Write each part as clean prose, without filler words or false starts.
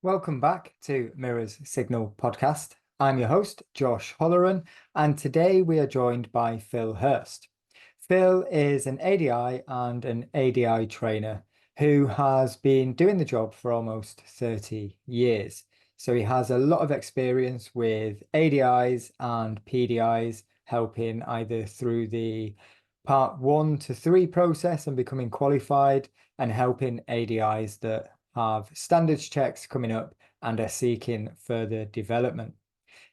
Welcome back to Mirror's Signal podcast. I'm your host, Josh Holleran, and today we are joined by Phil Hirst. Phil is an ADI and an ADI trainer who has been doing the job for almost 30 years. So he has a lot of experience with ADIs and PDIs, helping either through the part 1 to 3 process and becoming qualified, and helping ADIs that have standards checks coming up and are seeking further development.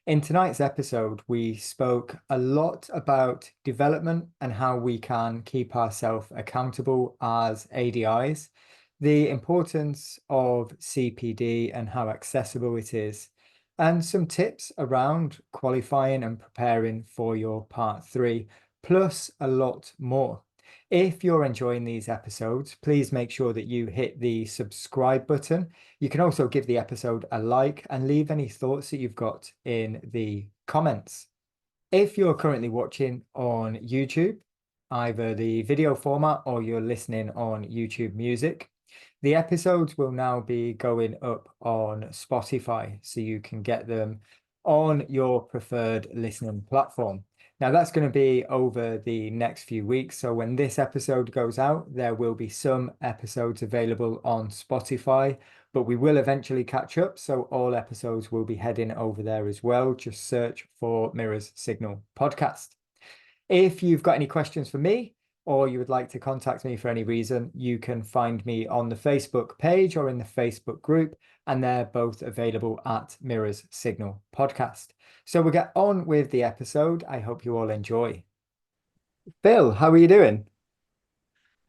In tonight's episode, we spoke a lot about development and how we can keep ourselves accountable as ADIs, the importance of CPD and how accessible it is, and some tips around qualifying and preparing for your part 3, plus a lot more. If you're enjoying these episodes, please make sure that you hit the subscribe button. You can also give the episode a like and leave any thoughts that you've got in the comments. If you're currently watching on YouTube, either the video format or you're listening on YouTube Music, the episodes will now be going up on Spotify, so you can get them on your preferred listening platform. Now, that's going to be over the next few weeks. So when this episode goes out, there will be some episodes available on Spotify, but we will eventually catch up. So all episodes will be heading over there as well. Just search for Mirror's Signal Podcast. If you've got any questions for me, or you would like to contact me for any reason, you can find me on the Facebook page or in the Facebook group, and they're both available at Mirror's Signal Podcast. So we'll get on with the episode. I hope you all enjoy. Phil, how are you doing?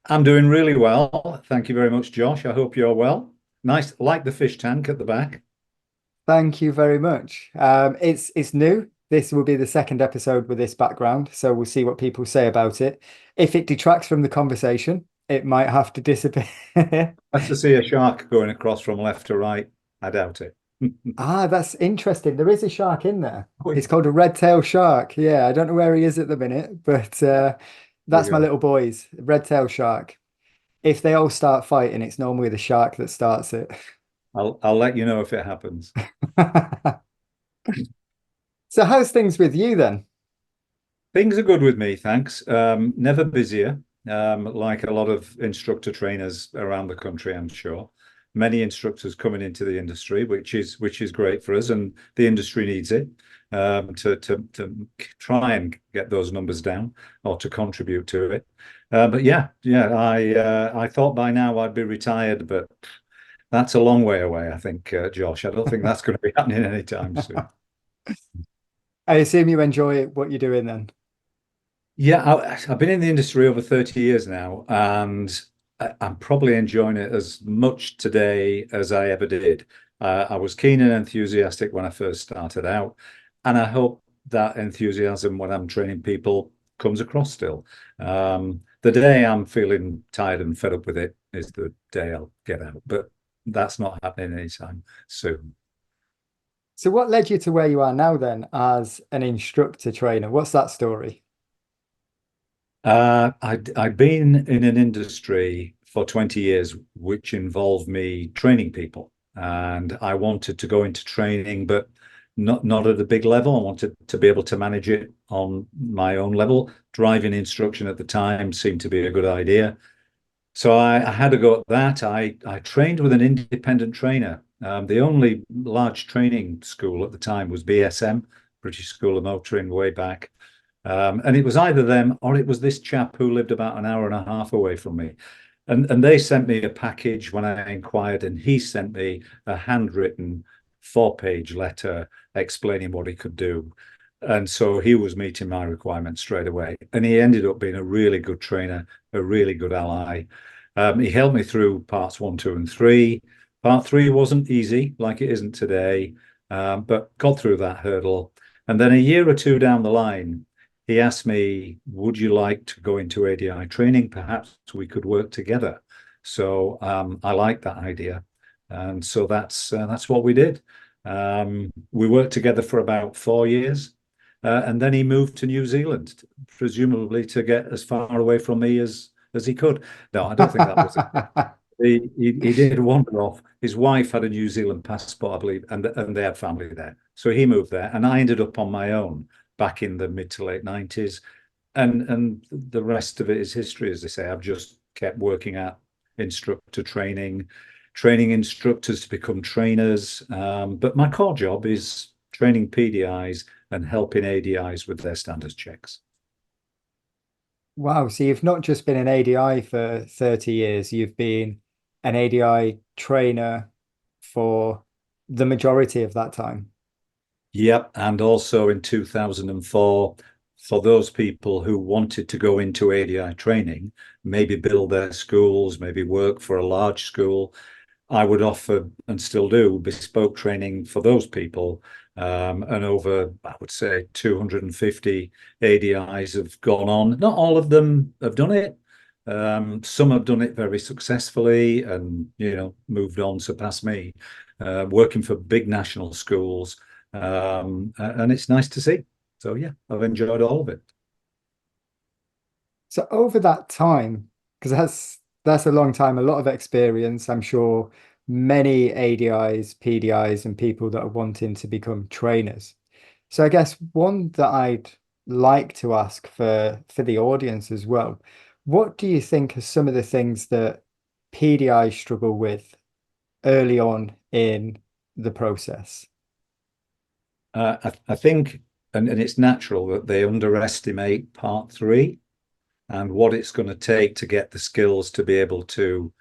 I'm doing really well. Thank you very much, Josh. I hope you're well. Nice, like the fish tank at the back. Thank you very much. It's new. This will be the second episode with this background, so we'll see what people say about it. If it detracts from the conversation, it might have to disappear. Nice to see a shark going across from left to right. I doubt it. Ah, that's interesting. There is a shark in there. It's called a red-tailed shark. Yeah, I don't know where he is at the minute, but We that's my go. little boys, red-tailed shark. If they all start fighting, it's normally the shark that starts it. I'll let you know if it happens. So how's things with you then? Things are good with me, thanks. Never busier, like a lot of instructor trainers around the country, I'm sure. Many instructors coming into the industry, which is great for us, and the industry needs it to try and get those numbers down or to contribute to it. But yeah, I thought by now I'd be retired, but that's a long way away, I think, Josh. I don't think that's going to be happening anytime soon. I assume you enjoy what you're doing then. Yeah, I've been in the industry over 30 years now, and I'm probably enjoying it as much today as I ever did. I was keen and enthusiastic when I first started out, and I hope that enthusiasm when I'm training people comes across still. The day I'm feeling tired and fed up with it is the day I'll get out, but that's not happening anytime soon. So what led you to where you are now then as an instructor trainer? What's that story? I'd been in an industry for 20 years, which involved me training people. And I wanted to go into training, but not at a big level. I wanted to be able to manage it on my own level. Driving instruction at the time seemed to be a good idea. So I had to go at that. I trained with an independent trainer. The only large training school at the time was BSM, British School of Motoring, way back. And it was either them or it was this chap who lived about an hour and a half away from me. And they sent me a package when I inquired, and he sent me a handwritten 4-page letter explaining what he could do. And so he was meeting my requirements straight away. And he ended up being a really good trainer, a really good ally. He helped me through parts 1, 2, and 3. Part 3 wasn't easy, like it isn't today, but got through that hurdle. And then a year or two down the line, he asked me, would you like to go into ADI training? Perhaps we could work together. So I liked that idea. And so that's what we did. We worked together for about 4 years. And then he moved to New Zealand, presumably to get as far away from me as he could. No, I don't think that was it. He did wander off. His wife had a New Zealand passport, I believe, and they had family there. So he moved there, and I ended up on my own back in the mid to late 90s. And the rest of it is history, as they say. I've just kept working at instructor training, training instructors to become trainers. But my core job is training PDIs and helping ADIs with their standards checks. Wow, so you've not just been an ADI for 30 years, you've been an ADI trainer for the majority of that time. Yep. And also in 2004, for those people who wanted to go into ADI training, maybe build their schools, maybe work for a large school, I would offer and still do bespoke training for those people. And over, I would say, 250 ADIs have gone on. Not all of them have done it. Some have done it very successfully and, moved on, surpassed me, working for big national schools. And it's nice to see. So, yeah, I've enjoyed all of it. So over that time, because that's a long time, a lot of experience, I'm sure many ADIs, PDIs, and people that are wanting to become trainers. So I guess one that I'd like to ask for the audience as well, what do you think are some of the things that PDIs struggle with early on in the process? I think, and it's natural that they underestimate part three and what it's going to take to get the skills to be able to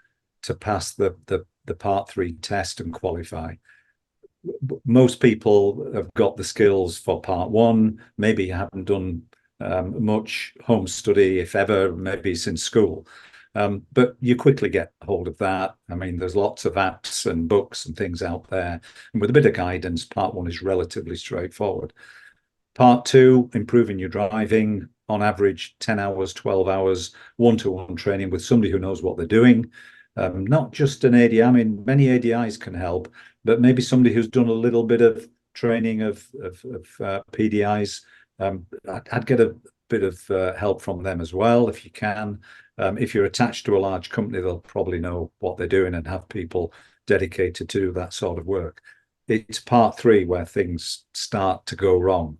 pass the part three test and qualify. Most people have got the skills for part one, maybe haven't done much home study, if ever, maybe since school. But you quickly get hold of that. I mean, there's lots of apps and books and things out there. And with a bit of guidance, part one is relatively straightforward. Part two, improving your driving, on average 10 hours, 12 hours, one-to-one training with somebody who knows what they're doing. Not just an ADI. I mean, many ADIs can help, but maybe somebody who's done a little bit of training of PDIs. I'd get a bit of help from them as well if you can. If you're attached to a large company, they'll probably know what they're doing and have people dedicated to do that sort of work. It's part three where things start to go wrong.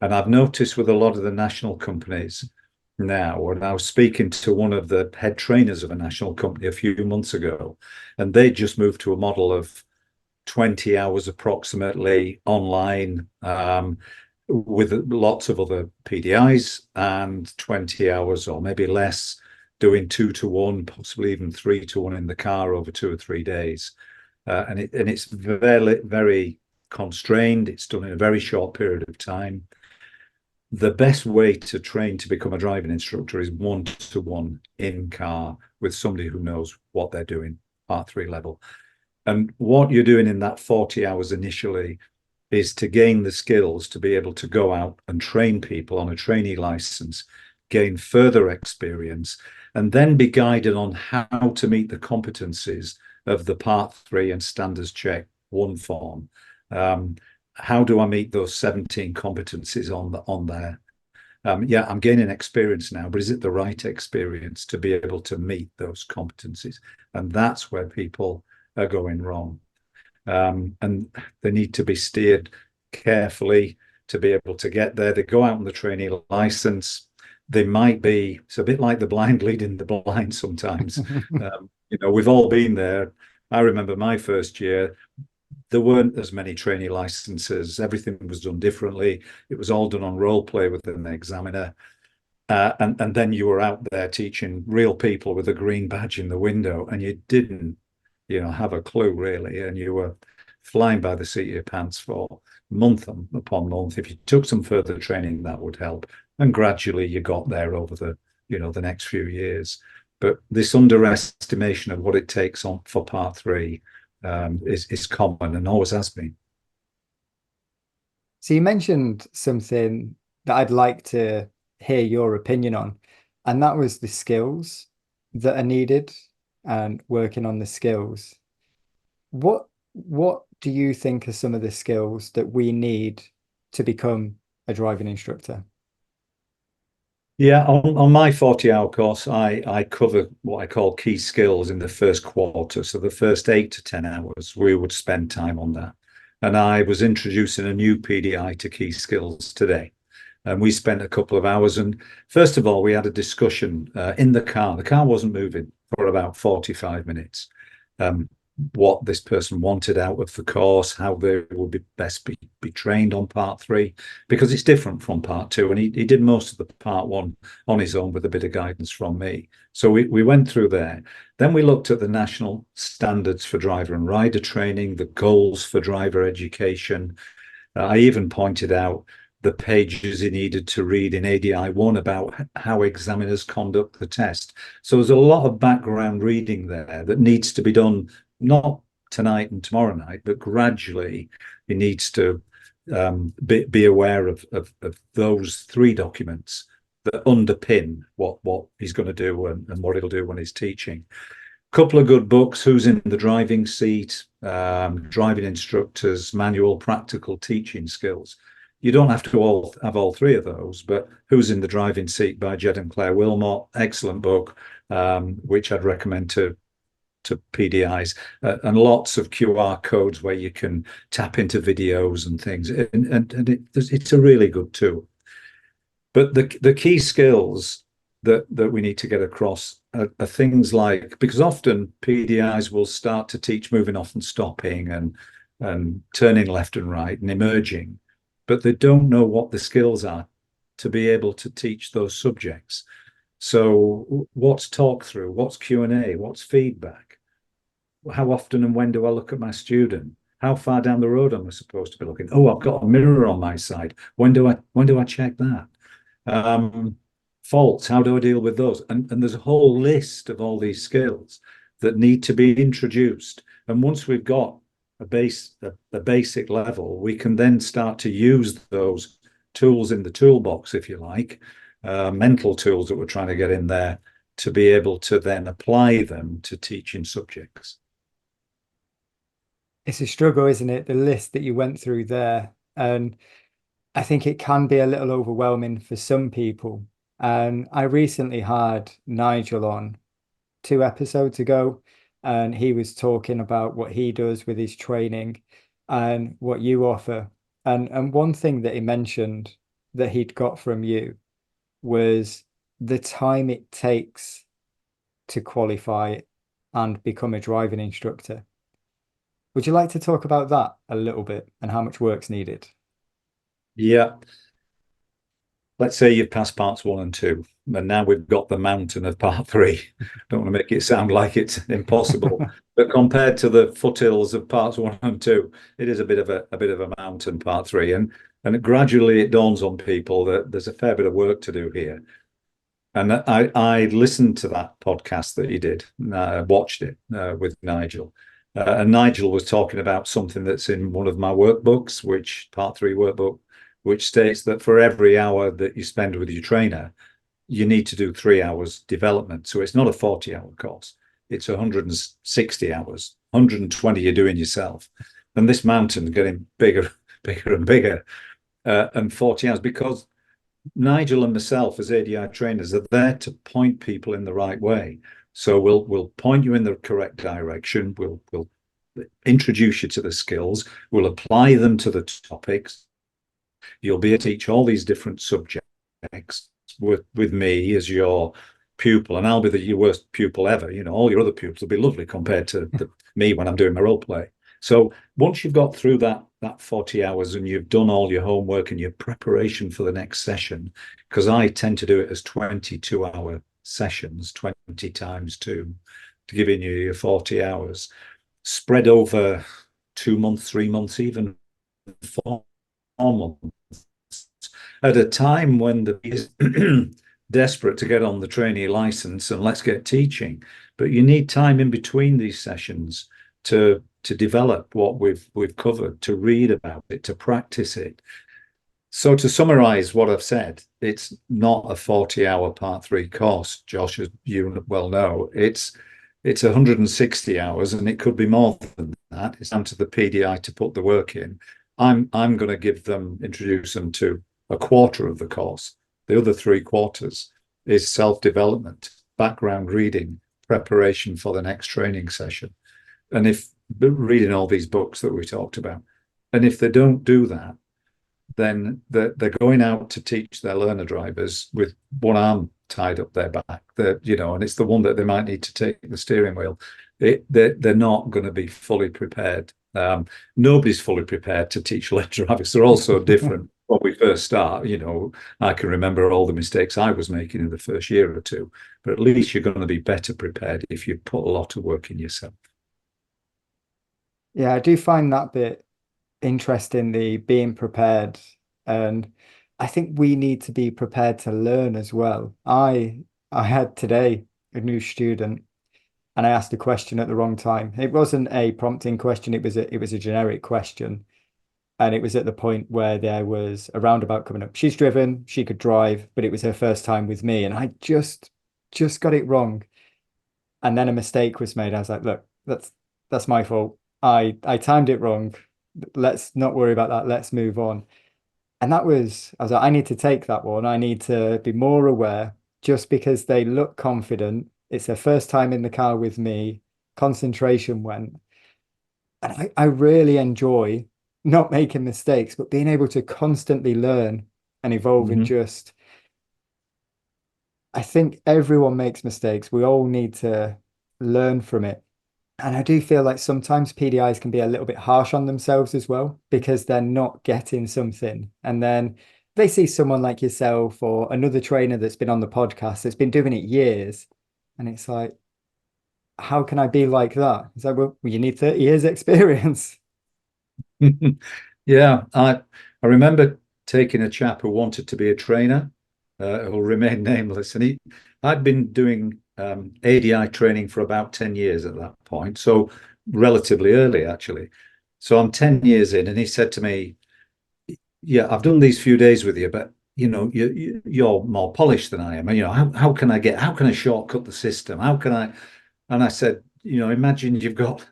And I've noticed with a lot of the national companies now, and I was speaking to one of the head trainers of a national company a few months ago, and they just moved to a model of 20 hours approximately online, with lots of other PDIs, and 20 hours or maybe less doing 2-to-1, possibly even 3-to-1 in the car over 2 or 3 days. And it's very, very constrained. It's done in a very short period of time. The best way to train to become a driving instructor is 1-to-1 in car with somebody who knows what they're doing, part three level. And what you're doing in that 40 hours initially is to gain the skills to be able to go out and train people on a trainee license, gain further experience, and then be guided on how to meet the competencies of the part three and standards check one form. How do I meet those 17 competencies on there? Yeah, I'm gaining experience now, but is it the right experience to be able to meet those competencies? And that's where people are going wrong. And they need to be steered carefully to be able to get there. They go out on the trainee license. They might be, it's a bit like the blind leading the blind sometimes. We've all been there. I remember my first year, there weren't as many trainee licenses. Everything was done differently. It was all done on role play with an examiner. And then you were out there teaching real people with a green badge in the window, and you didn't, have a clue really, and you were flying by the seat of your pants for month upon month. If you took some further training, that would help. And gradually you got there over the next few years. But this underestimation of what it takes on for part three is common and always has been. So you mentioned something that I'd like to hear your opinion on, and that was the skills that are needed and working on the skills. What do you think are some of the skills that we need to become a driving instructor? Yeah, on my 40-hour course, I cover what I call key skills in the first quarter. So the first 8 to 10 hours, we would spend time on that. And I was introducing a new PDI to key skills today. And we spent a couple of hours. And first of all, we had a discussion in the car. The car wasn't moving for about 45 minutes. What this person wanted out of the course, how they would be best be trained on part three, because it's different from part two. And he did most of the part one on his own with a bit of guidance from me. So we went through there. Then we looked at the national standards for driver and rider training, the goals for driver education. I even pointed out the pages he needed to read in ADI 1 about how examiners conduct the test. So there's a lot of background reading there that needs to be done, not tonight and tomorrow night, but gradually he needs to be aware of those three documents that underpin what he's going to do and what he'll do when he's teaching. Couple of good books: Who's in the Driving Seat, Driving Instructors Manual, Practical Teaching Skills. You don't have to have all three of those, but Who's in the Driving Seat by Jed and Claire Wilmot, excellent book, which I'd recommend to PDIs, and lots of QR codes where you can tap into videos and things, and it's a really good tool. But the key skills that we need to get across are things like, because often PDIs will start to teach moving off and stopping and turning left and right and emerging, but they don't know what the skills are to be able to teach those subjects. So what's talk through? What's Q&A? What's feedback? How often and when do I look at my student? How far down the road am I supposed to be looking? Oh, I've got a mirror on my side. When do I check that? Faults, how do I deal with those? And there's a whole list of all these skills that need to be introduced. And once we've got a basic level, we can then start to use those tools in the toolbox, if you like, mental tools that we're trying to get in there, to be able to then apply them to teaching subjects. It's a struggle, isn't it? The list that you went through there. And I think it can be a little overwhelming for some people. And I recently had Nigel on 2 episodes ago, and he was talking about what he does with his training and what you offer. And one thing that he mentioned that he'd got from you was the time it takes to qualify and become a driving instructor. Would you like to talk about that a little bit and how much work's needed? Yeah. Let's say you've passed parts 1 and 2, and now we've got the mountain of part 3. Don't want to make it sound like it's impossible, but compared to the foothills of parts 1 and 2, it is a bit of a mountain, part 3, and gradually it dawns on people that there's a fair bit of work to do here. And I listened to that podcast that you did, watched it with Nigel. And Nigel was talking about something that's in one of my workbooks, which part 3 workbook, which states that for every hour that you spend with your trainer, you need to do 3 hours development. So it's not a 40-hour course. It's 160 hours, 120 you're doing yourself. And this mountain getting bigger, bigger and bigger, and 40 hours, because Nigel and myself as ADI trainers are there to point people in the right way. So we'll point you in the correct direction. We'll introduce you to the skills. We'll apply them to the topics. You'll be able to teach all these different subjects with me as your pupil, and I'll be your worst pupil ever. You know, all your other pupils will be lovely compared to me when I'm doing my role play. So once you've got through that 40 hours and you've done all your homework and your preparation for the next session, because I tend to do it as 22-hour sessions, 20 times 2, to give you your 40 hours, spread over 2 months, 3 months, even 4 months, at a time when the is desperate to get on the trainee license and let's get teaching. But you need time in between these sessions to develop what we've covered, to read about it, to practice it. So to summarize what I've said, it's not a 40-hour part 3 course, Josh, as you well know. It's 160 hours, and it could be more than that. It's down to the PDI to put the work in. I'm going to introduce them to a quarter of the course, The other three quarters is self-development, background reading, preparation for the next training session. And if reading all these books that we talked about, and if they don't do that, then they're going out to teach their learner drivers with one arm tied up their back, and it's the one that they might need to take the steering wheel. They're not going to be fully prepared. Nobody's fully prepared to teach learner drivers. They're all so different. When we first start, I can remember all the mistakes I was making in the first year or two, but at least you're going to be better prepared if you put a lot of work in yourself. Yeah, I do find that bit interesting, the being prepared. And I think we need to be prepared to learn as well. I had today a new student and I asked a question at the wrong time. It wasn't a prompting question, it was a generic question. And it was at the point where there was a roundabout coming up. She's driven, she could drive, but it was her first time with me. And I just got it wrong. And then a mistake was made. I was like, look, that's my fault. I timed it wrong. Let's not worry about that. Let's move on. And I was like, I need to take that one. I need to be more aware. Just because they look confident, it's their first time in the car with me, concentration went. And I really enjoy not making mistakes, but being able to constantly learn and evolve and just, I think everyone makes mistakes. We all need to learn from it. And I do feel like sometimes PDIs can be a little bit harsh on themselves as well because they're not getting something. And then they see someone like yourself or another trainer that's been on the podcast that's been doing it years. And it's like, how can I be like that? It's like, well, you need 30 years experience. Yeah, I remember taking a chap who wanted to be a trainer, who'll remain nameless, and I'd been doing ADI training for about 10 years at that point, so relatively early actually. So I'm 10 years in, and he said to me, "Yeah, I've done these few days with you, but you're more polished than I am. And how can I shortcut the system? How can I?" And I said, imagine you've got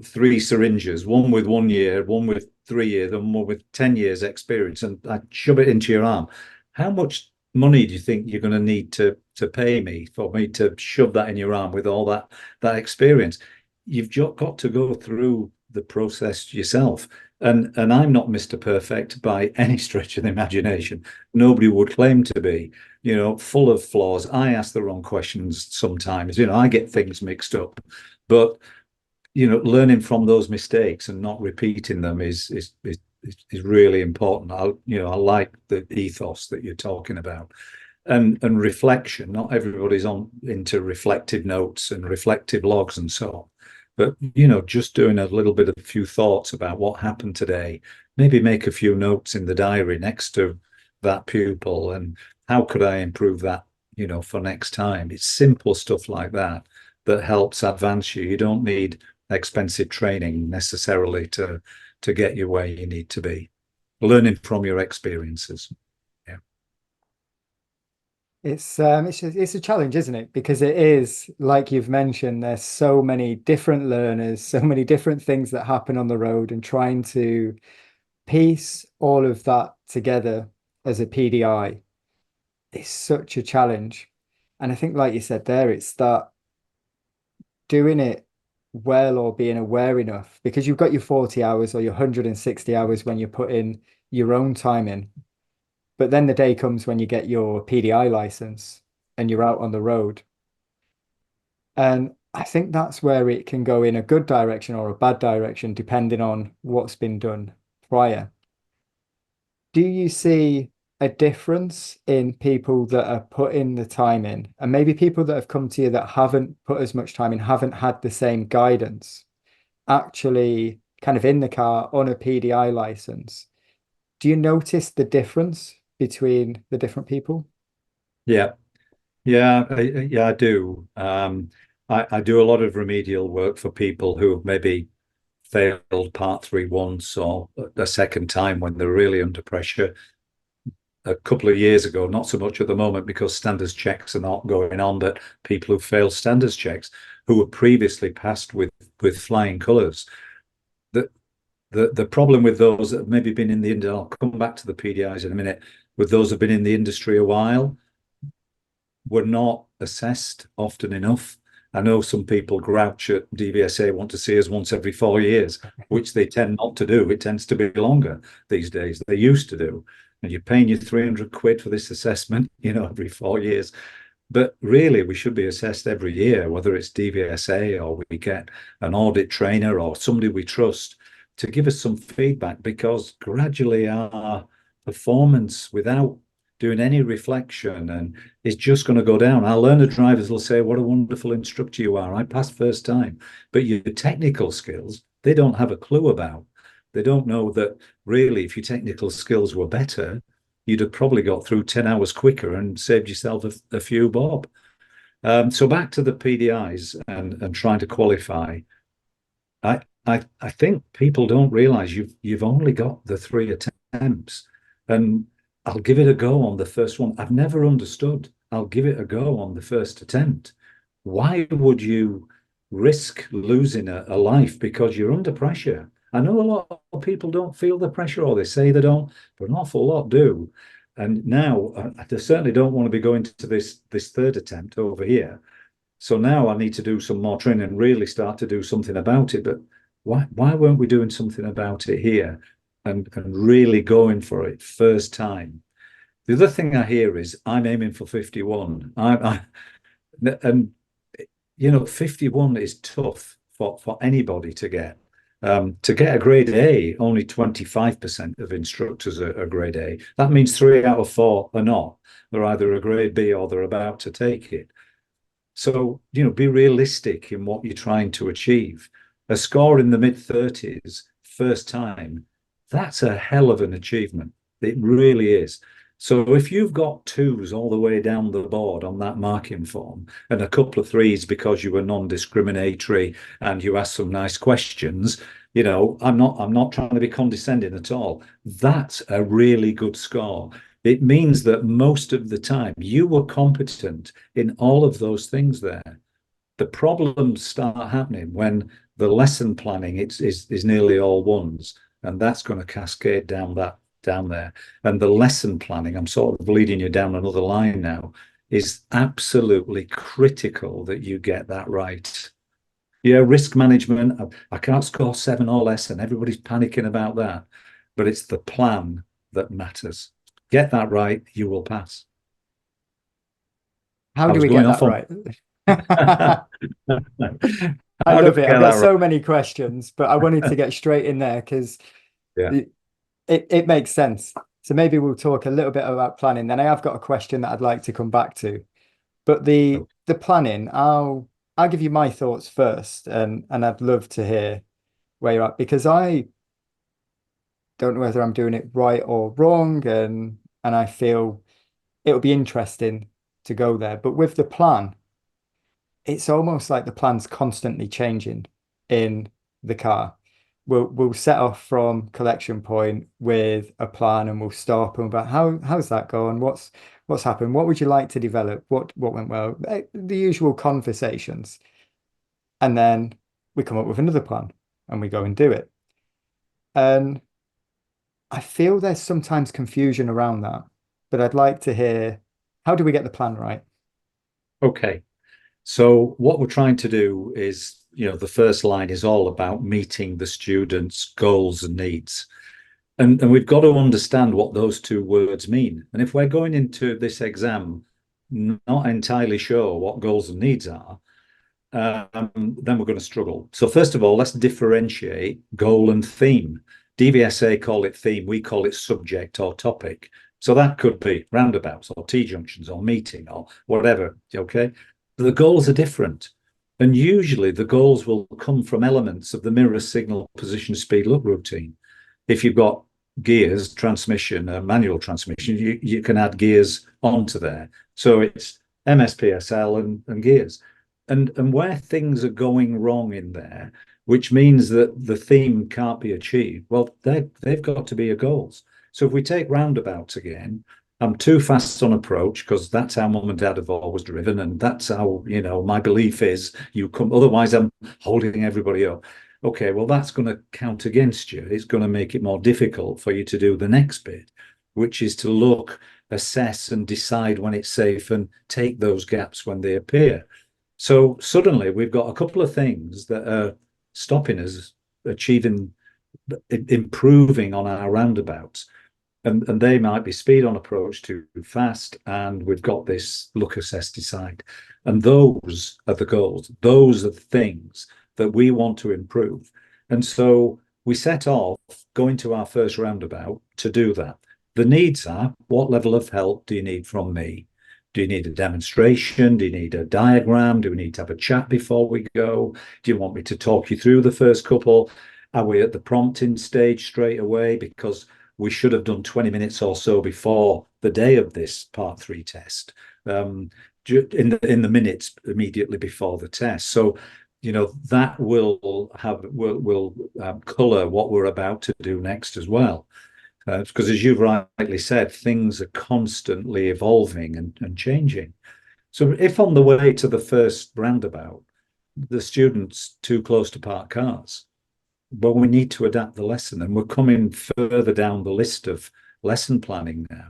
three syringes, one with 1 year, one with 3 years, and one with 10 years experience, and I shove it into your arm. How much money do you think you're going to need to pay me for me to shove that in your arm with all that experience? You've got to go through the process yourself. And I'm not Mr. Perfect by any stretch of the imagination. Nobody would claim to be, full of flaws. I ask the wrong questions sometimes. I get things mixed up. But learning from those mistakes and not repeating them is really important. I like the ethos that you're talking about, and reflection. Not everybody's into reflective notes and reflective logs and so on, but just doing a little bit of a few thoughts about what happened today. Maybe make a few notes in the diary next to that pupil, and how could I improve that? For next time. It's simple stuff like that that helps advance you. You don't need expensive training necessarily to get you where you need to be. Learning from your experiences. Yeah. It's a challenge, isn't it? Because it is, like you've mentioned, there's so many different learners, so many different things that happen on the road, and trying to piece all of that together as a PDI is such a challenge. And I think, like you said there, it's that doing it well or being aware enough, because you've got your 40 hours or your 160 hours when you put in your own time in. But then the day comes when you get your PDI license and you're out on the road. And I think that's where it can go in a good direction or a bad direction, depending on what's been done prior. Do you see a difference in people that are putting the time in, and maybe people that have come to you that haven't put as much time in, haven't had the same guidance, actually kind of in the car on a PDI license? Do you notice the difference between the different people? Yeah. Yeah, I do. I do a lot of remedial work for people who have maybe failed part three once or a second time when they're really under pressure. A couple of years ago, not so much at the moment because standards checks are not going on, but people who failed standards checks who were previously passed with flying colours. The problem with those that have maybe been in the industry, I'll come back to the PDIs in a minute, with those who've been in the industry a while, we're not assessed often enough. I know some people grouch at DVSA, want to see us once every 4 years, which they tend not to do. It tends to be longer these days. They used to do. And you're paying your 300 quid for this assessment, every 4 years. But really, we should be assessed every year, whether it's DVSA or we get an audit trainer or somebody we trust to give us some feedback, because gradually our performance, without doing any reflection, and is just going to go down. Our learner drivers will say, what a wonderful instructor you are. I passed first time. But your technical skills, they don't have a clue about. They don't know that really, if your technical skills were better, you'd have probably got through 10 hours quicker and saved yourself a few bob. So back to the PDIs and trying to qualify. I think people don't realize you've only got the 3 attempts, and I'll give it a go on the first one. I've never understood. I'll give it a go on the first attempt. Why would you risk losing a life because you're under pressure? I know a lot of people don't feel the pressure, or they say they don't, but an awful lot do. And now I certainly don't want to be going to this third attempt over here. So now I need to do some more training and really start to do something about it. But why weren't we doing something about it here and really going for it first time? The other thing I hear is I'm aiming for 51. And 51 is tough for anybody to get. To get a grade A, only 25% of instructors are grade A. That means 3 out of 4 are not. They're either a grade B or they're about to take it. So, be realistic in what you're trying to achieve. A score in the mid-30s, first time, that's a hell of an achievement. It really is. So if you've got 2s all the way down the board on that marking form and a couple of 3s because you were non-discriminatory and you asked some nice questions, I'm not trying to be condescending at all. That's a really good score. It means that most of the time you were competent in all of those things there. The problems start happening when the lesson planning is nearly all ones, and that's going to cascade down there. And the lesson planning, I'm sort of leading you down another line now, is absolutely critical that you get that right. Yeah, risk management, I can't score 7 or less, and everybody's panicking about that. But it's the plan that matters. Get that right, you will pass. How do we get that right? I love it. I've got so many questions, but I wanted to get straight in there because it makes sense. So maybe we'll talk a little bit about planning. Then I have got a question that I'd like to come back to. But the planning, I'll give you my thoughts first, and I'd love to hear where you're at, because I don't know whether I'm doing it right or wrong, and I feel it'll be interesting to go there. But with the plan, it's almost like the plan's constantly changing in the car. We'll set off from collection point with a plan, and we'll stop and about how's that going? What's happened? What would you like to develop? What went well? The usual conversations. And then we come up with another plan and we go and do it. And I feel there's sometimes confusion around that, but I'd like to hear, how do we get the plan right? Okay. So what we're trying to do is, the first line is all about meeting the students' goals and needs. And we've got to understand what those 2 words mean. And if we're going into this exam not entirely sure what goals and needs are, then we're going to struggle. So first of all, let's differentiate goal and theme. DVSA call it theme, we call it subject or topic. So that could be roundabouts or T-junctions or meeting or whatever, okay? The goals are different. And usually the goals will come from elements of the mirror, signal, position, speed, look routine. If you've got gears, transmission, manual transmission, you can add gears onto there. So it's MSPSL and gears. And where things are going wrong in there, which means that the theme can't be achieved, well, they've got to be your goals. So if we take roundabouts again, I'm too fast on approach because that's how mum and dad have always driven, and that's how, my belief is you come, otherwise I'm holding everybody up. Okay, well, that's going to count against you. It's going to make it more difficult for you to do the next bit. which is to look, assess, and decide when it's safe and take those gaps when they appear. So suddenly we've got a couple of things that are stopping us achieving, improving on our roundabouts. And they might be speed on approach too fast, and we've got this look, assess, decide. And those are the goals. Those are the things that we want to improve. And so we set off going to our first roundabout to do that. The needs are, what level of help do you need from me? Do you need a demonstration? Do you need a diagram? Do we need to have a chat before we go? Do you want me to talk you through the first couple? Are we at the prompting stage straight away? Because we should have done 20 minutes or so before the day of this part 3 test, in the minutes immediately before the test. So, that will color what we're about to do next as well. Because as you've rightly said, things are constantly evolving and changing. So if on the way to the first roundabout, the student's too close to parked cars, well, we need to adapt the lesson, and we're coming further down the list of lesson planning now,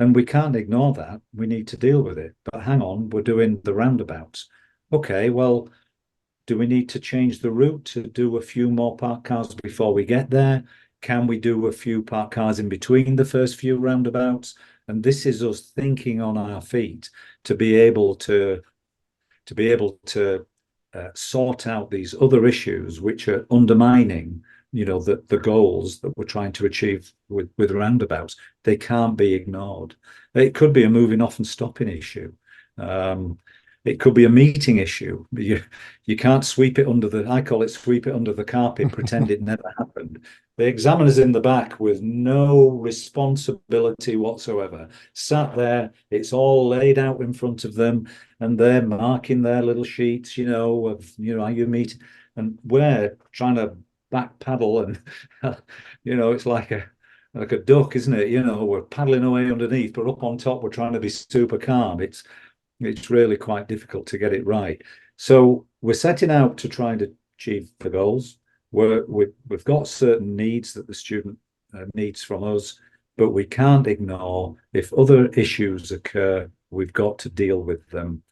and we can't ignore that. We need to deal with it. But hang on, we're doing the roundabouts. Okay, well, do we need to change the route to do a few more parked cars before we get there? Can we do a few parked cars in between the first few roundabouts? And this is us thinking on our feet to be able to sort out these other issues which are undermining, the goals that we're trying to achieve with roundabouts. They can't be ignored. It could be a moving off and stopping issue. It could be a meeting issue. You can't sweep it I call it sweep it under the carpet, pretend it never happened. The examiner's in the back with no responsibility whatsoever, sat there, it's all laid out in front of them, and they're marking their little sheets, are you meeting? And we're trying to back paddle, and it's like a duck, isn't it? We're paddling away underneath, but up on top we're trying to be super calm. It's really quite difficult to get it right. So we're setting out to try and achieve the goals. We've got certain needs that the student needs from us, but we can't ignore, if other issues occur, we've got to deal with them.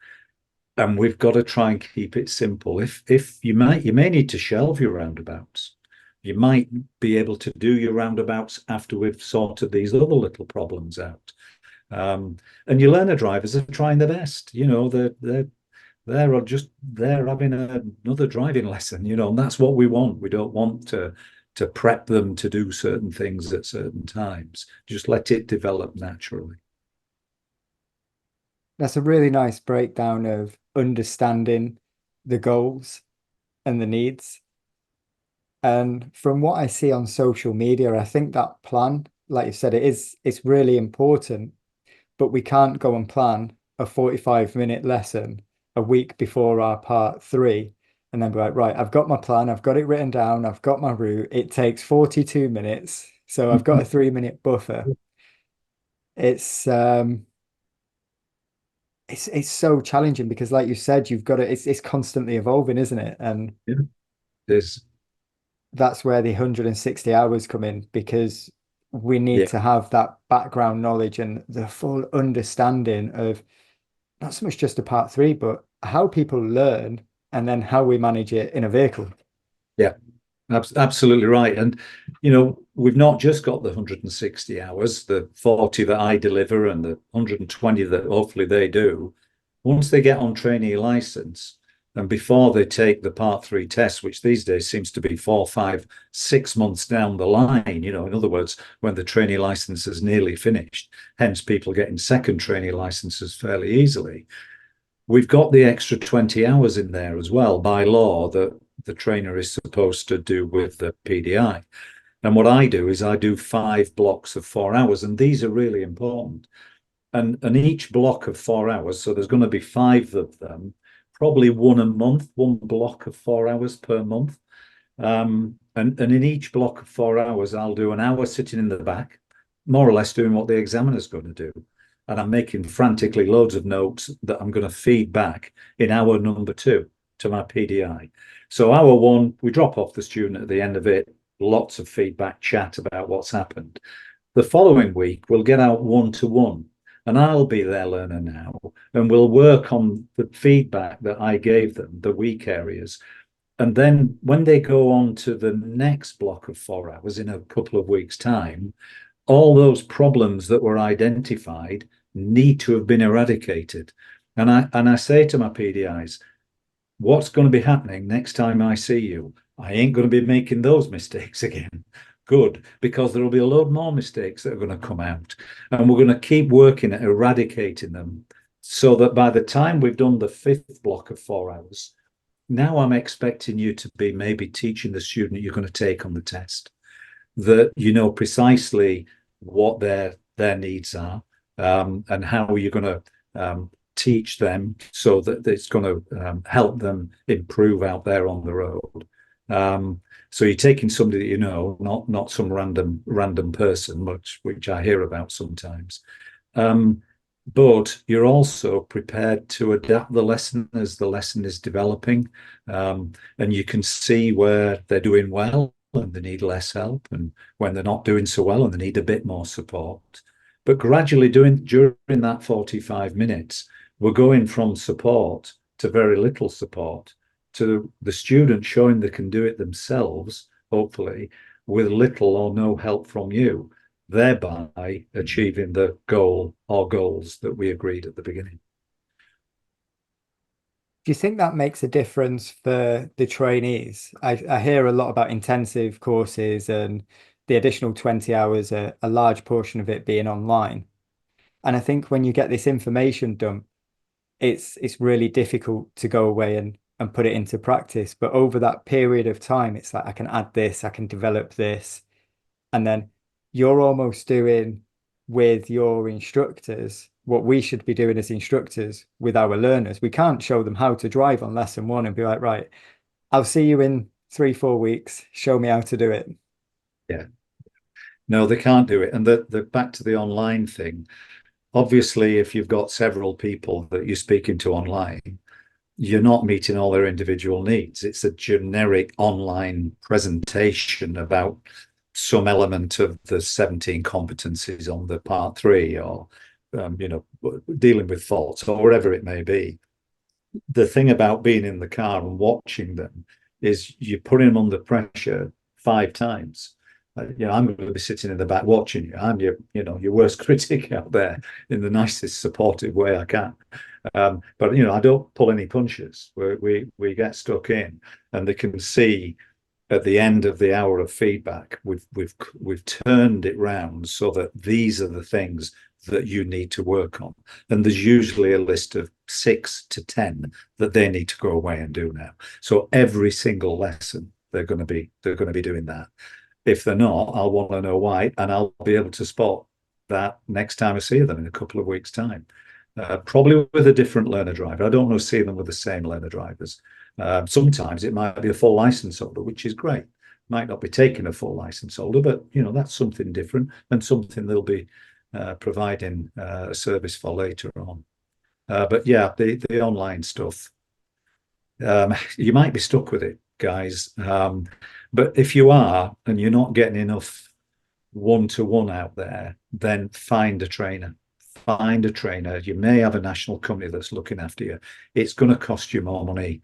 And we've got to try and keep it simple. If you may need to shelve your roundabouts. You might be able to do your roundabouts after we've sorted these other little problems out. And your learner drivers are trying their best. They're having another driving lesson, and that's what we want. We don't want to prep them to do certain things at certain times. Just let it develop naturally. That's a really nice breakdown of understanding the goals and the needs. And from what I see on social media, I think that plan, like you said, it's really important, but we can't go and plan a 45-minute lesson a week before our part 3 and then be like, right, I've got my plan, I've got it written down, I've got my route. It takes 42 minutes, so I've got a 3-minute buffer. It's so challenging because, like you said, you've got to, it's constantly evolving, isn't it? And Yeah, it is. that's where the 160 hours come in, because we need Yeah. to have that background knowledge and the full understanding of not so much just a part 3, but how people learn and then how we manage it in a vehicle. Yeah, absolutely right. And, we've not just got the 160 hours, the 40 that I deliver and the 120 that hopefully they do. Once they get on trainee license and before they take the part 3 test, which these days seems to be 4, 5, 6 months down the line, in other words, when the trainee license is nearly finished, hence people getting second trainee licenses fairly easily. We've got the extra 20 hours in there as well by law that the trainer is supposed to do with the PDI. And what I do is I do 5 blocks of 4 hours, and these are really important. And each block of 4 hours, so there's going to be 5 of them, probably one a month, one block of 4 hours per month. And in each block of 4 hours, I'll do an hour sitting in the back, more or less doing what the examiner's going to do. And I'm making frantically loads of notes that I'm going to feed back in hour number 2 to my PDI. So hour 1, we drop off the student at the end of it, lots of feedback, chat about what's happened. The following week, we'll get out one-to-one, and I'll be their learner now, and we'll work on the feedback that I gave them, the weak areas. And then when they go on to the next block of 4 hours in a couple of weeks' time, all those problems that were identified need to have been eradicated. And I say to my PDIs, what's going to be happening next time I see you? I ain't going to be making those mistakes again. Good, because there will be a load more mistakes that are going to come out. And we're going to keep working at eradicating them so that by the time we've done the 5th block of 4 hours, now I'm expecting you to be maybe teaching the student you're going to take on the test, that you know precisely what their needs are, and how you're going to teach them so that it's going to help them improve out there on the road. So you're taking somebody that you know, not some random person, which I hear about sometimes. But you're also prepared to adapt the lesson as the lesson is developing, and you can see where they're doing well and they need less help, and when they're not doing so well and they need a bit more support. But gradually during that 45 minutes, we're going from support to very little support, to the student showing they can do it themselves, hopefully, with little or no help from you, thereby achieving the goal or goals that we agreed at the beginning. Do you think that makes a difference for the trainees? I hear a lot about intensive courses and the additional 20 hours, a large portion of it being online. And I think when you get this information dump, it's really difficult to go away and put it into practice. But over that period of time, it's like I can add this, I can develop this. And then you're almost doing with your instructors what we should be doing as instructors with our learners. We can't show them how to drive on lesson 1 and be like, right, I'll see you in 3-4 weeks. Show me how to do it. Yeah. No, they can't do it. And the back to the online thing, obviously, if you've got several people that you're speaking to online, you're not meeting all their individual needs. It's a generic online presentation about some element of the 17 competencies on the part 3, or dealing with faults or whatever it may be. The thing about being in the car and watching them is you're putting them under pressure 5 times. I'm going to be sitting in the back watching you. I'm your worst critic out there in the nicest supportive way I can. But I don't pull any punches. We get stuck in, and they can see at the end of the hour of feedback, we've turned it round so that these are the things that you need to work on. And there's usually a list of 6 to 10 that they need to go away and do now. So every single lesson they're going to be doing that. If they're not, I'll want to know why, and I'll be able to spot that next time I see them in a couple of weeks' time. Probably with a different learner driver. I don't want to see them with the same learner drivers. Sometimes it might be a full license holder, which is great. Might not be taking a full license holder, but that's something different and something they'll be providing a service for later on. But yeah, the online stuff, you might be stuck with it, guys. But if you are and you're not getting enough one-to-one out there, then find a trainer. Find a trainer. You may have a national company that's looking after you. It's going to cost you more money.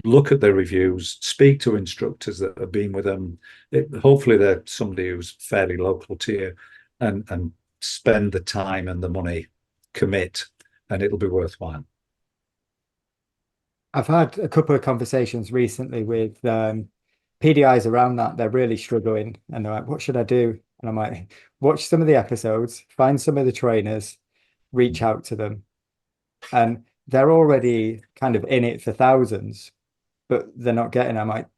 Look at the reviews, speak to instructors that have been with them. Hopefully they're somebody who's fairly local to you, and spend the time and the money, commit, and it'll be worthwhile. I've had a couple of conversations recently with PDIs around that. They're really struggling and they're like, what should I do? And I'm like, watch some of the episodes, find some of the trainers, reach out to them. And they're already kind of in it for thousands, but they're not getting. I'm like,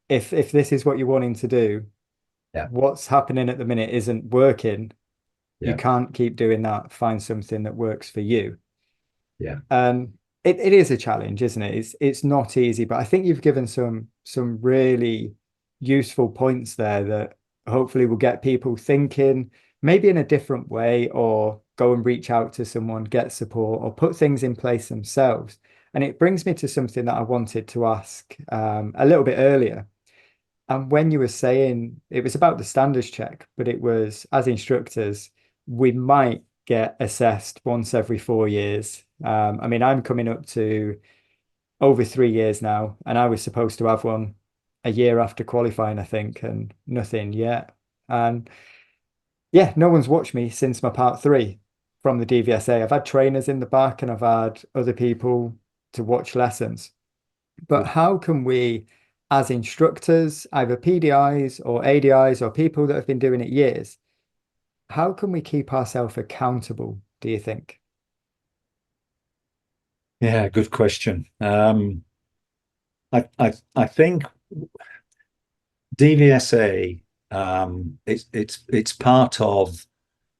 if this is what you're wanting to do, Yeah. what's happening at the minute isn't working. Yeah. You can't keep doing that. Find something that works for you. Yeah. It is a challenge, isn't it? It's not easy, but I think you've given some really useful points there that hopefully will get people thinking maybe in a different way, or go and reach out to someone, get support, or put things in place themselves. And it brings me to something that I wanted to ask a little bit earlier. And when you were saying it was about the standards check, but it was as instructors, we might get assessed once every 4 years. I mean, I'm coming up to over 3 years now, and I was supposed to have one a year after qualifying, I think, and nothing yet. And yeah, no one's watched me since my part three from the DVSA. I've had trainers in the back and I've had other people to watch lessons. But how can we, as instructors, either PDIs or ADIs or people that have been doing it years, how can we keep ourselves accountable, do you think? Yeah, good question. I think DVSA, it's part of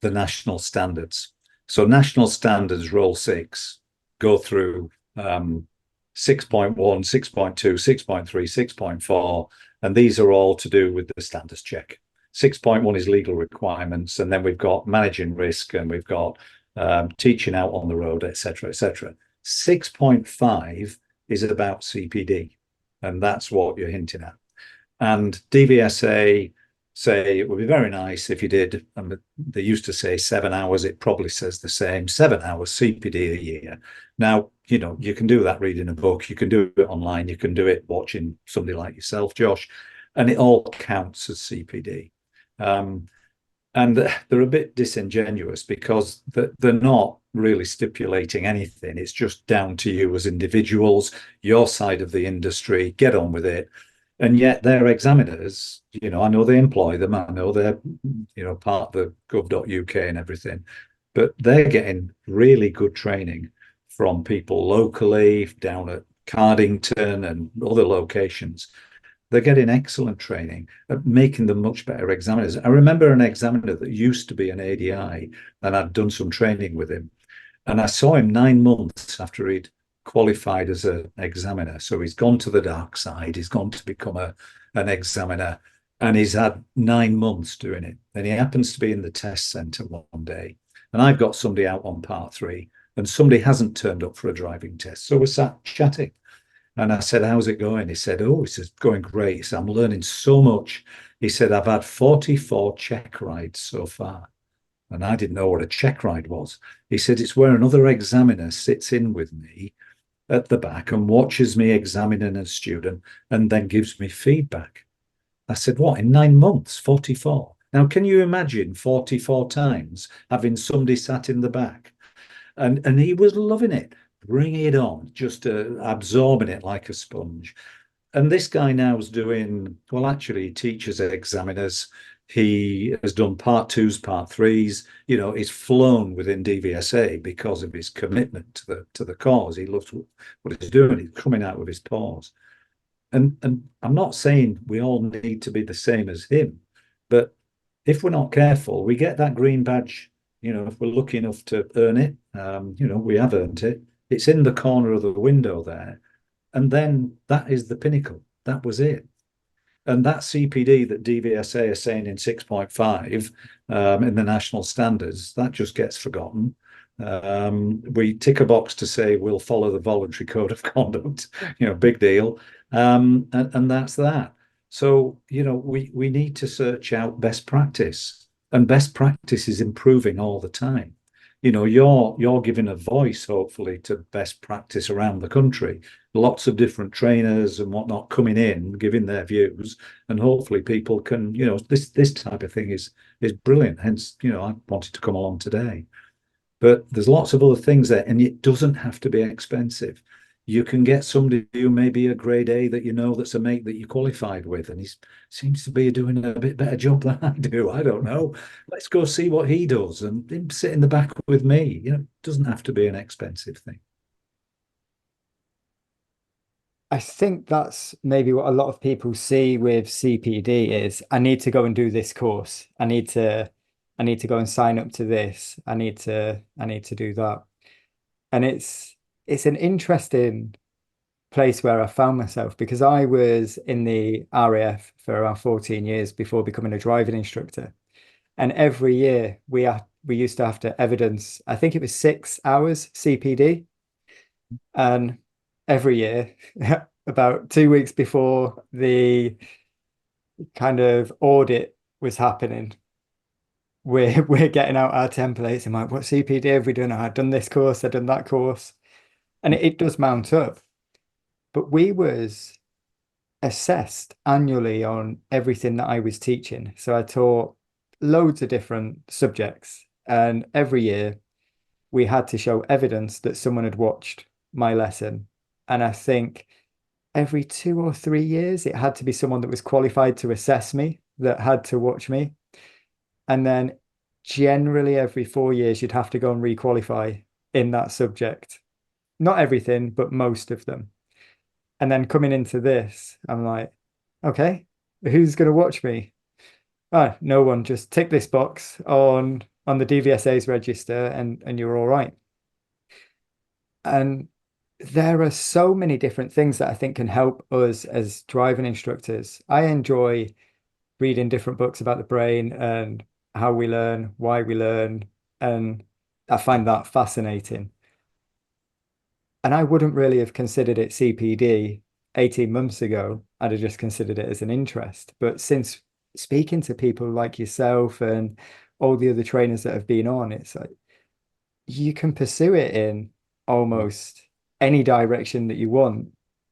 the national standards. So national standards roll six go through 6.1, 6.2, 6.3, 6.4, and these are all to do with the standards check. 6.1 is legal requirements, and then we've got managing risk, and we've got teaching out on the road, etc., etc. 6.5 is about CPD, and that's what you're hinting at. And DVSA say it would be very nice if you did, and they used to say 7 hours, it probably says the same, 7 hours CPD a year. Now, you can do that reading a book, you can do it online, you can do it watching somebody like yourself, Josh, and it all counts as CPD. And they're a bit disingenuous because they're not really stipulating anything. It's just down to you as individuals, your side of the industry, get on with it. And yet their examiners, I know they employ them, I know they're, part of the gov.uk and everything, but they're getting really good training from people locally down at Cardington and other locations. They're getting excellent training, making them much better examiners. I remember an examiner that used to be an ADI, and I'd done some training with him. And I saw him 9 months after he'd qualified as an examiner. So he's gone to the dark side. He's gone to become an examiner, and he's had 9 months doing it. And he happens to be in the test centre one day. And I've got somebody out on part three, and somebody hasn't turned up for a driving test. So we're sat chatting. And I said, how's it going? He said, oh, it's going great. He said, I'm learning so much. He said, I've had 44 check rides so far. And I didn't know what a check ride was. He said, it's where another examiner sits in with me at the back and watches me examining a student and then gives me feedback. I said, what, in 9 months, 44? Now, can you imagine 44 times having somebody sat in the back? And he was loving it. Bring it on, just absorbing it like a sponge. And this guy now is doing, well, actually, he teaches examiners. He has done part twos, part threes. He's flown within DVSA because of his commitment to the cause. He loves what he's doing. He's coming out with his paws. And I'm not saying we all need to be the same as him, but if we're not careful, we get that green badge. If we're lucky enough to earn it, we have earned it. It's in the corner of the window there. And then that is the pinnacle. That was it. And that CPD that DVSA are saying in 6.5 in the national standards, that just gets forgotten. We tick a box to say we'll follow the voluntary code of conduct, big deal. And that's that. So, we need to search out best practice, and best practice is improving all the time. You're giving a voice, hopefully, to best practice around the country. Lots of different trainers and whatnot coming in, giving their views, and hopefully people can, this type of thing is brilliant. Hence, I wanted to come along today. But there's lots of other things there, and it doesn't have to be expensive. You can get somebody who may be a grade A that that's a mate that you qualified with, and he seems to be doing a bit better job than I do. I don't know. Let's go see what he does and him sit in the back with me. It doesn't have to be an expensive thing. I think that's maybe what a lot of people see with CPD is I need to go and do this course. I need to go and sign up to this. I need to do that. And it's an interesting place where I found myself because I was in the RAF for around 14 years before becoming a driving instructor. And every year we used to have to evidence, I think it was 6 hours CPD. And every year, about 2 weeks before the kind of audit was happening, we're getting out our templates and like, what CPD have we done? I've done this course, I've done that course. And it does mount up. But we was assessed annually on everything that I was teaching. So I taught loads of different subjects. And every year we had to show evidence that someone had watched my lesson. And I think every 2 or 3 years, it had to be someone that was qualified to assess me that had to watch me. And then generally every 4 years, you'd have to go and requalify in that subject. Not everything, but most of them. And then coming into this, I'm like, okay, who's going to watch me? Oh, no one. Just tick this box on the DVSA's register and you're all right. And there are so many different things that I think can help us as driving instructors. I enjoy reading different books about the brain and how we learn, why we learn, and I find that fascinating. And I wouldn't really have considered it CPD 18 months ago. I'd have just considered it as an interest. But since speaking to people like yourself and all the other trainers that have been on, it's like you can pursue it in almost any direction that you want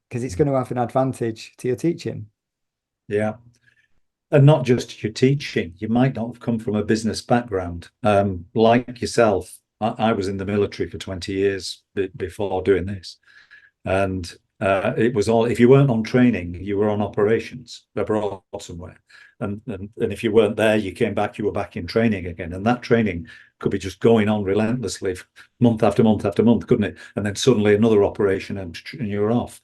because it's going to have an advantage to your teaching. Yeah. And not just your teaching. You might not have come from a business background. Like yourself, I was in the military for 20 years before doing this. And it was all, if you weren't on training, you were on operations abroad somewhere. And if you weren't there, you came back, you were back in training again. And that training could be just going on relentlessly, month after month after month, couldn't it? And then suddenly another operation and you're off.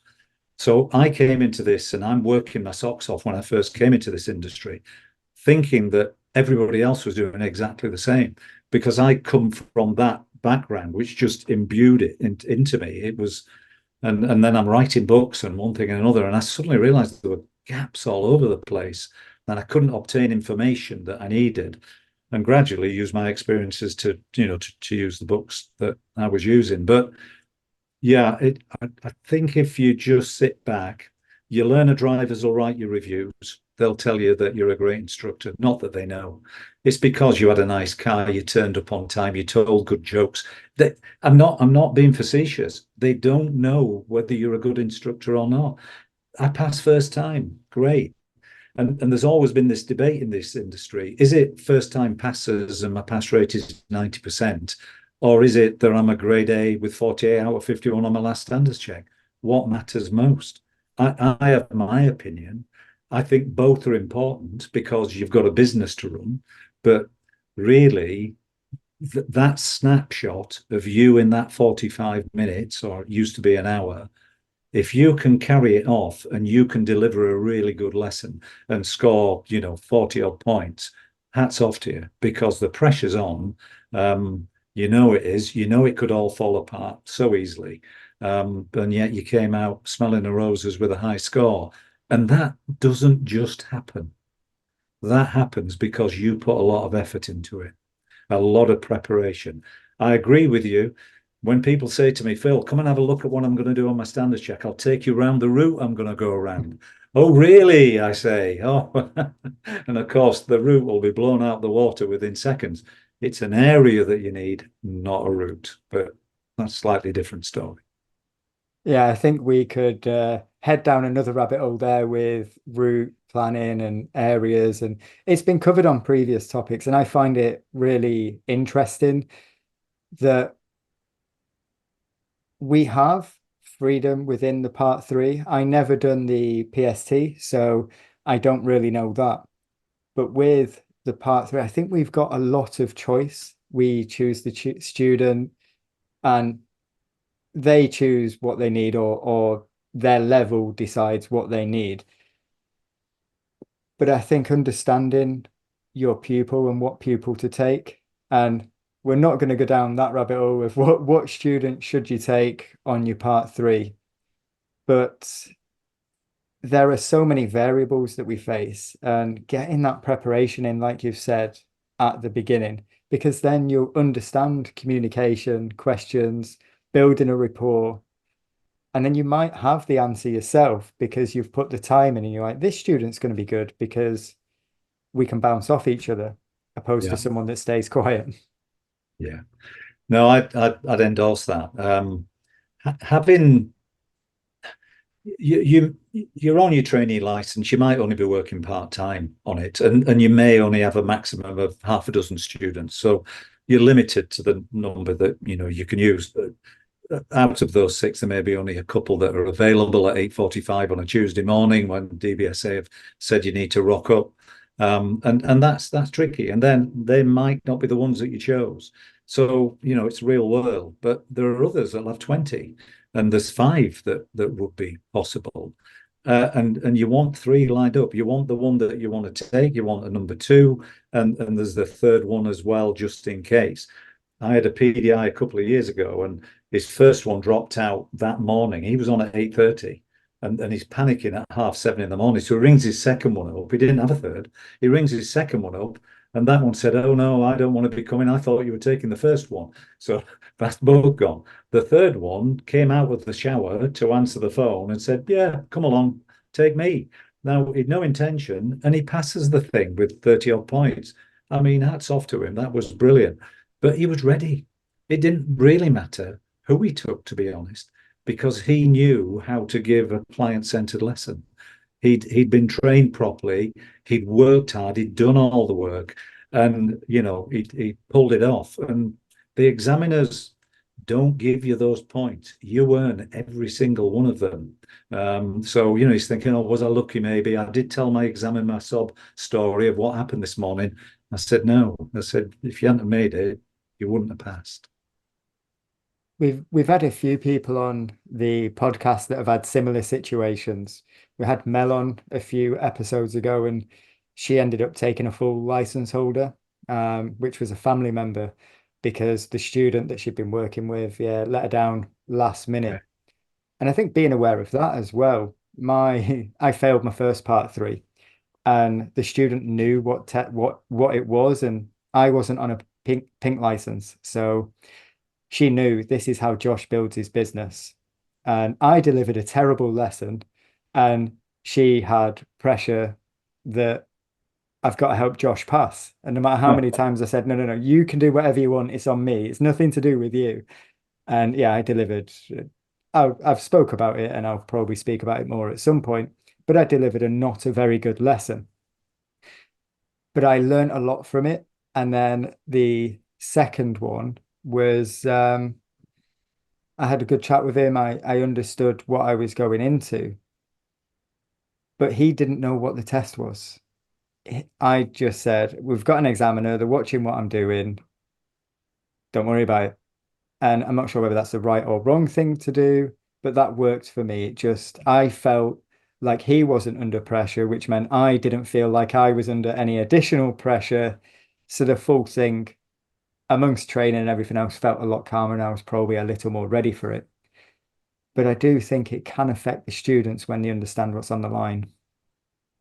So I came into this and I'm working my socks off when I first came into this industry, thinking that everybody else was doing exactly the same because I come from that background, which just imbued it into me. It was, and then I'm writing books and one thing and another, and I suddenly realized there were gaps all over the place, and I couldn't obtain information that I needed, and gradually use my experiences to, to use the books that I was using. But yeah, I think if you just sit back, your learner drivers will write your reviews. They'll tell you that you're a great instructor. Not that they know. It's because you had a nice car, you turned up on time, you told good jokes. I'm not being facetious. They don't know whether you're a good instructor or not. I passed first time, great. And there's always been this debate in this industry. Is it first time passers and my pass rate is 90%? Or is it that I'm a grade A with 48 out of 51 on my last standards check? What matters most? I have my opinion. I think both are important because you've got a business to run. But really, that snapshot of you in that 45 minutes, or it used to be an hour, if you can carry it off and you can deliver a really good lesson and score, 40 odd points, hats off to you because the pressure's on. It is, it could all fall apart so easily. And yet you came out smelling the roses with a high score. And that doesn't just happen. That happens because you put a lot of effort into it, a lot of preparation. I agree with you. When people say to me, Phil, come and have a look at what I'm going to do on my standards check, I'll take you around the route I'm going to go around. Oh, really? I say. Oh, and of course, the route will be blown out the water within seconds. It's an area that you need, not a route, but that's a slightly different story. Yeah, I think we could head down another rabbit hole there with route planning and areas, and it's been covered on previous topics, and I find it really interesting that we have freedom within the part three. I never done the PST, so I don't really know that. But with the part three, I think we've got a lot of choice. We choose the student and they choose what they need or their level decides what they need. But I think understanding your pupil and what pupil to take, and we're not going to go down that rabbit hole of what student should you take on your part three, but there are so many variables that we face and getting that preparation in, like you've said at the beginning, because then you'll understand communication, questions, building a rapport. And then you might have the answer yourself because you've put the time in and you're like, this student's going to be good because we can bounce off each other, opposed to Yeah, someone that stays quiet. yeah. No, I'd endorse that. Having you're on your trainee license, you might only be working part-time on it, and you may only have a maximum of half a dozen students. So you're limited to the number that you can use. Out of those six, there may be only a couple that are available at 8:45 on a Tuesday morning when DVSA have said you need to rock up. And that's tricky. And then they might not be the ones that you chose. So, it's real world, but there are others that'll have 20, and there's five that would be possible. And you want three lined up. You want the one that you want to take, you want a number two, and there's the third one as well, just in case. I had a PDI a couple of years ago, and his first one dropped out that morning. He was on at 8:30, and he's panicking at 7:30 in the morning. So he rings his second one up. He didn't have a third. He rings his second one up, and that one said, "Oh no, I don't want to be coming. I thought you were taking the first one." So that's both gone. The third one came out of the shower to answer the phone and said, "Yeah, come along, take me." Now, he'd no intention, and he passes the thing with 30 odd points. I mean, hats off to him. That was brilliant. But he was ready. It didn't really matter who he took, to be honest, because he knew how to give a client-centered lesson. He'd been trained properly, he'd worked hard, he'd done all the work, and he pulled it off. And the examiners don't give you those points. You earn every single one of them. So he's thinking, "Oh, was I lucky? Maybe I did tell my examiner my sob story of what happened this morning." I said, "No." I said, "If you hadn't made it, you wouldn't have passed." We've had a few people on the podcast that have had similar situations. We had Mel on a few episodes ago, and she ended up taking a full license holder, which was a family member, because the student that she'd been working with, yeah, let her down last Yeah. minute. And I think being aware of that as well, I failed my first part three, and the student knew what it was, and I wasn't on a pink license, so she knew this is how Josh builds his business. And I delivered a terrible lesson, and she had pressure that I've got to help Josh pass. And no matter how many times I said, no, no, no, you can do whatever you want. It's on me. It's nothing to do with you. And yeah, I delivered. I've spoke about it, and I'll probably speak about it more at some point, but I delivered a not a very good lesson. But I learned a lot from it. And then the second one was I had a good chat with him. I understood what I was going into, but he didn't know what the test was. I just said, "We've got an examiner, they're watching what I'm doing. Don't worry about it." And I'm not sure whether that's the right or wrong thing to do, but that worked for me. I felt like he wasn't under pressure, which meant I didn't feel like I was under any additional pressure. So the full thing, amongst training and everything else, felt a lot calmer, and I was probably a little more ready for it. But I do think it can affect the students when they understand what's on the line.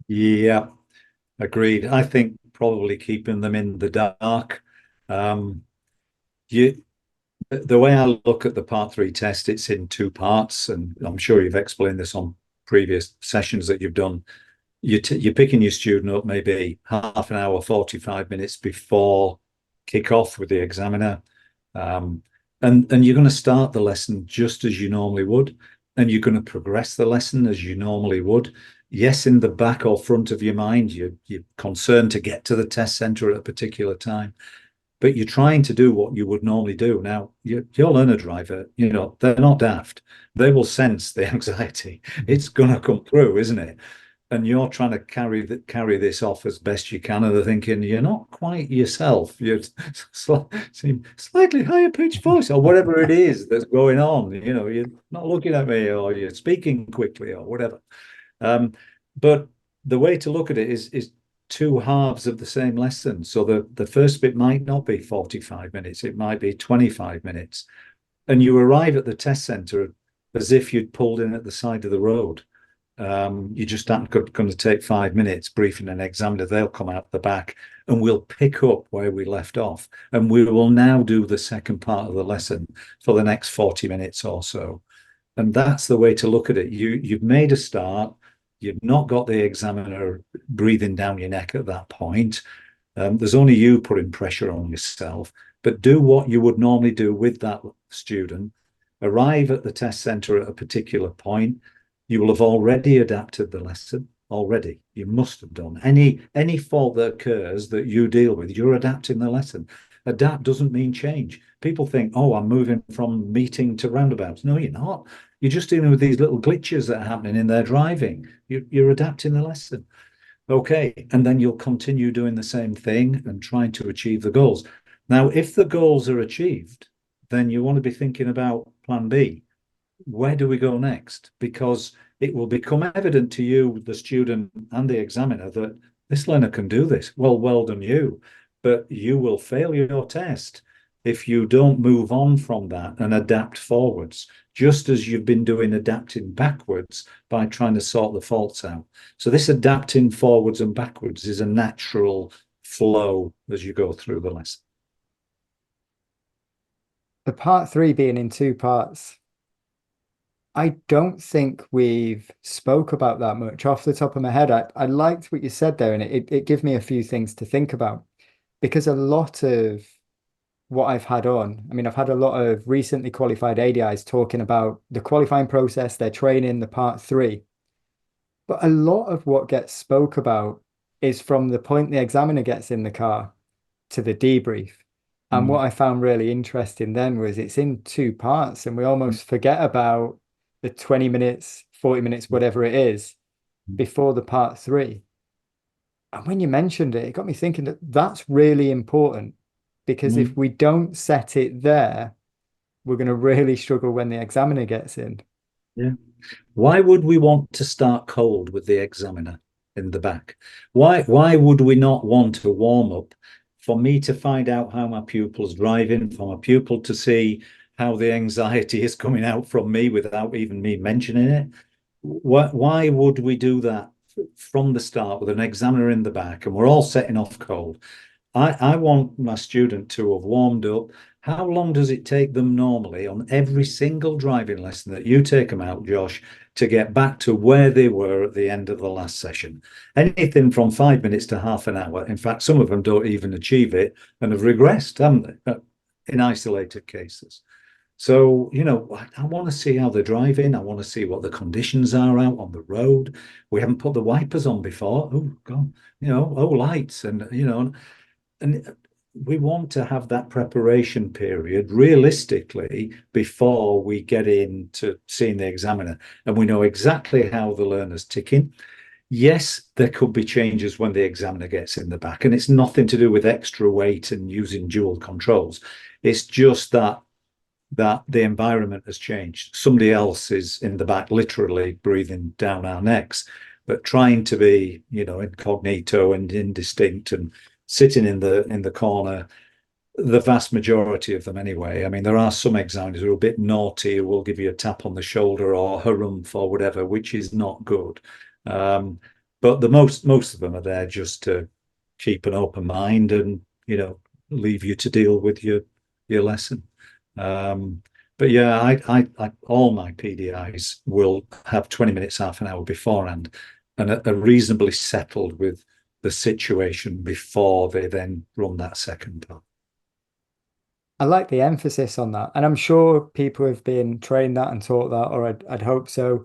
Yeah, agreed. I think probably keeping them in the dark. Um, you, the way I look at the part three test, it's in two parts, and I'm sure you've explained this on previous sessions that you've done. You're picking your student up maybe half an hour, 45 minutes before kick off with the examiner. And you're going to start the lesson just as you normally would, and you're going to progress the lesson as you normally would. Yes, in the back or front of your mind, you're concerned to get to the test center at a particular time, but you're trying to do what you would normally do. Now, your learner driver, they're not daft. They will sense the anxiety. It's going to come through, isn't it? And you're trying to carry this off as best you can, and they're thinking you're not quite yourself. You seem slightly higher pitched voice, or whatever it is that's going on. You're not looking at me, or you're speaking quickly, or whatever. But the way to look at it is two halves of the same lesson. So the first bit might not be 45 minutes; it might be 25 minutes, and you arrive at the test center as if you'd pulled in at the side of the road. You just aren't going to take 5 minutes briefing an examiner. They'll come out the back, and we'll pick up where we left off. And we will now do the second part of the lesson for the next 40 minutes or so. And that's the way to look at it. You've made a start. You've not got the examiner breathing down your neck at that point. There's only you putting pressure on yourself, but do what you would normally do with that student. Arrive at the test center at a particular point. You will have already adapted the lesson. Already, you must have done. Any fault that occurs that you deal with, you're adapting the lesson. Adapt doesn't mean change. People think, oh, I'm moving from meeting to roundabouts. No, you're not. You're just dealing with these little glitches that are happening in their driving. You're adapting the lesson. Okay, and then you'll continue doing the same thing and trying to achieve the goals. Now, if the goals are achieved, then you want to be thinking about plan B. Where do we go next? Because it will become evident to you, the student and the examiner, that this learner can do this. Well done you, but you will fail your test if you don't move on from that and adapt forwards, just as you've been doing adapting backwards by trying to sort the faults out. So this adapting forwards and backwards is a natural flow as you go through the lesson. The part 3 being in 2 parts, I don't think we've spoke about that much off the top of my head. I liked what you said there, and it gave me a few things to think about, because a lot of what I've had on, I mean, I've had a lot of recently qualified ADIs talking about the qualifying process, their training, the part 3. But a lot of what gets spoke about is from the point the examiner gets in the car to the debrief. And what I found really interesting then was it's in 2 parts, and we almost forget about the 20 minutes, 40 minutes, whatever it is, before the part 3. And when you mentioned it, it got me thinking that that's really important, because if we don't set it there, we're going to really struggle when the examiner gets in. Yeah. Why would we want to start cold with the examiner in the back? Why would we not want to warm up for me to find out how my pupil's driving, for my pupil to see how the anxiety is coming out from me without even me mentioning it? Why would we do that from the start with an examiner in the back and we're all setting off cold? I want my student to have warmed up. How long does it take them normally on every single driving lesson that you take them out, Josh, to get back to where they were at the end of the last session? Anything from 5 minutes to half an hour. In fact, some of them don't even achieve it and have regressed, haven't they, in isolated cases. So, I want to see how they're driving. I want to see what the conditions are out on the road. We haven't put the wipers on before. Oh, God, lights and we want to have that preparation period realistically before we get into seeing the examiner, and we know exactly how the learner's ticking. Yes, there could be changes when the examiner gets in the back, and it's nothing to do with extra weight and using dual controls. It's just that the environment has changed. Somebody else is in the back, literally breathing down our necks, but trying to be, incognito and indistinct and sitting in the corner, the vast majority of them anyway. I mean, there are some examiners who are a bit naughty, who will give you a tap on the shoulder or harumph or whatever, which is not good. But the most of them are there just to keep an open mind and, leave you to deal with your lesson. But yeah, I all my PDIs will have 20 minutes, half an hour beforehand, and are reasonably settled with the situation before they then run that second part. I like the emphasis on that, and I'm sure people have been trained that and taught that, or I'd hope so.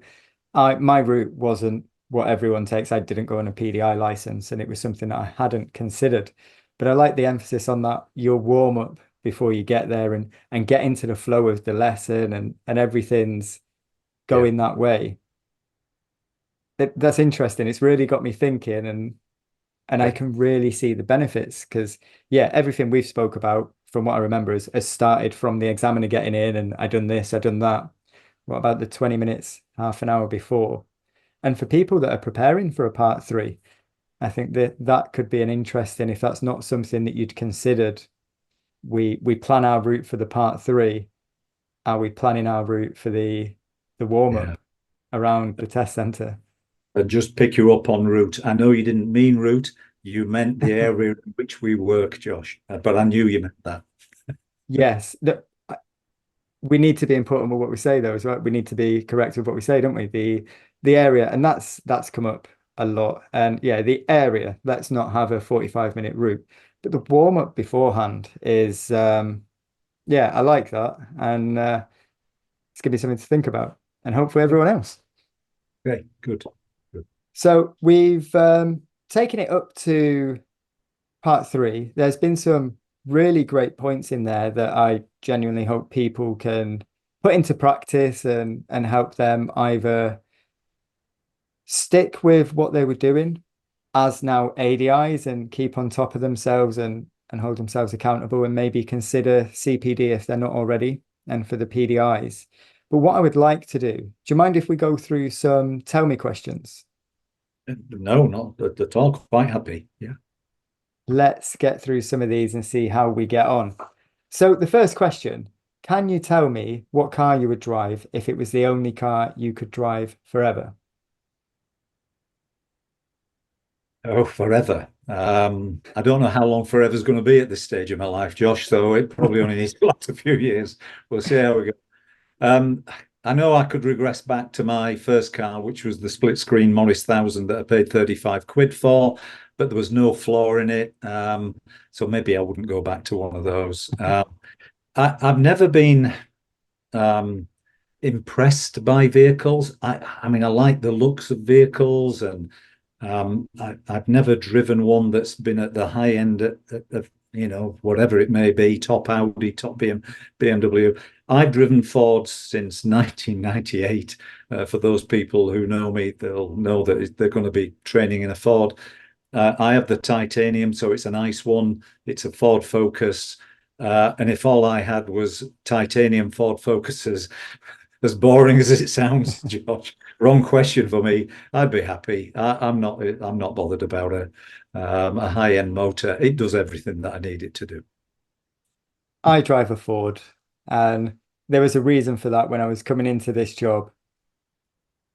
My route wasn't what everyone takes. I didn't go on a PDI license, and it was something that I hadn't considered. But I like the emphasis on that. Your warm up before you get there and get into the flow of the lesson, and everything's going that way. That's interesting. It's really got me thinking, and I can really see the benefits, because everything we've spoke about, from what I remember, has started from the examiner getting in, and I done this, I done that. What about the 20 minutes, half an hour before? And for people that are preparing for a part 3, I think that could be an interesting, if that's not something that you'd considered, we plan our route for the part 3. Are we planning our route for the warm-up around the test center? And just pick you up on route. I know you didn't mean route, you meant the area in which we work, Josh, but I knew you meant that. Yes. we need to be important with what we say though, as well. We need to be correct with what we say, don't we? The area, and that's come up a lot. And yeah, the area, let's not have a 45-minute route. But the warm-up beforehand is yeah, I like that. And it's gonna be something to think about. And hopefully everyone else. Okay, good. Good. So we've taken it up to part three. There's been some really great points in there that I genuinely hope people can put into practice and help them either stick with what they were doing as now ADIs and keep on top of themselves and hold themselves accountable and maybe consider CPD if they're not already and for the PDIs. But what I would like to do you mind if we go through some tell me questions? No, not at all. Quite happy. Yeah. Let's get through some of these and see how we get on. So the first question, can you tell me what car you would drive if it was the only car you could drive forever? Oh, forever. I don't know how long forever is going to be at this stage of my life, Josh. So it probably only needs to last a few years. We'll see how we go. Um, I know I could regress back to my first car, which was the split screen Morris 1000 that I paid 35 quid for, but there was no floor in it. So maybe I wouldn't go back to one of those. I've never been impressed by vehicles. I mean, I like the looks of vehicles, and I've never driven one that's been at the high end of whatever it may be, top Audi, top BMW. I've driven Fords since 1998. For those people who know me, they'll know that they're going to be training in a Ford. I have the titanium, so it's a nice one. It's a Ford Focus. And if all I had was titanium Ford Focuses, as boring as it sounds, George, wrong question for me. I'd be happy. I'm not bothered about a high-end motor. It does everything that I need it to do. I drive a Ford, and there was a reason for that when I was coming into this job.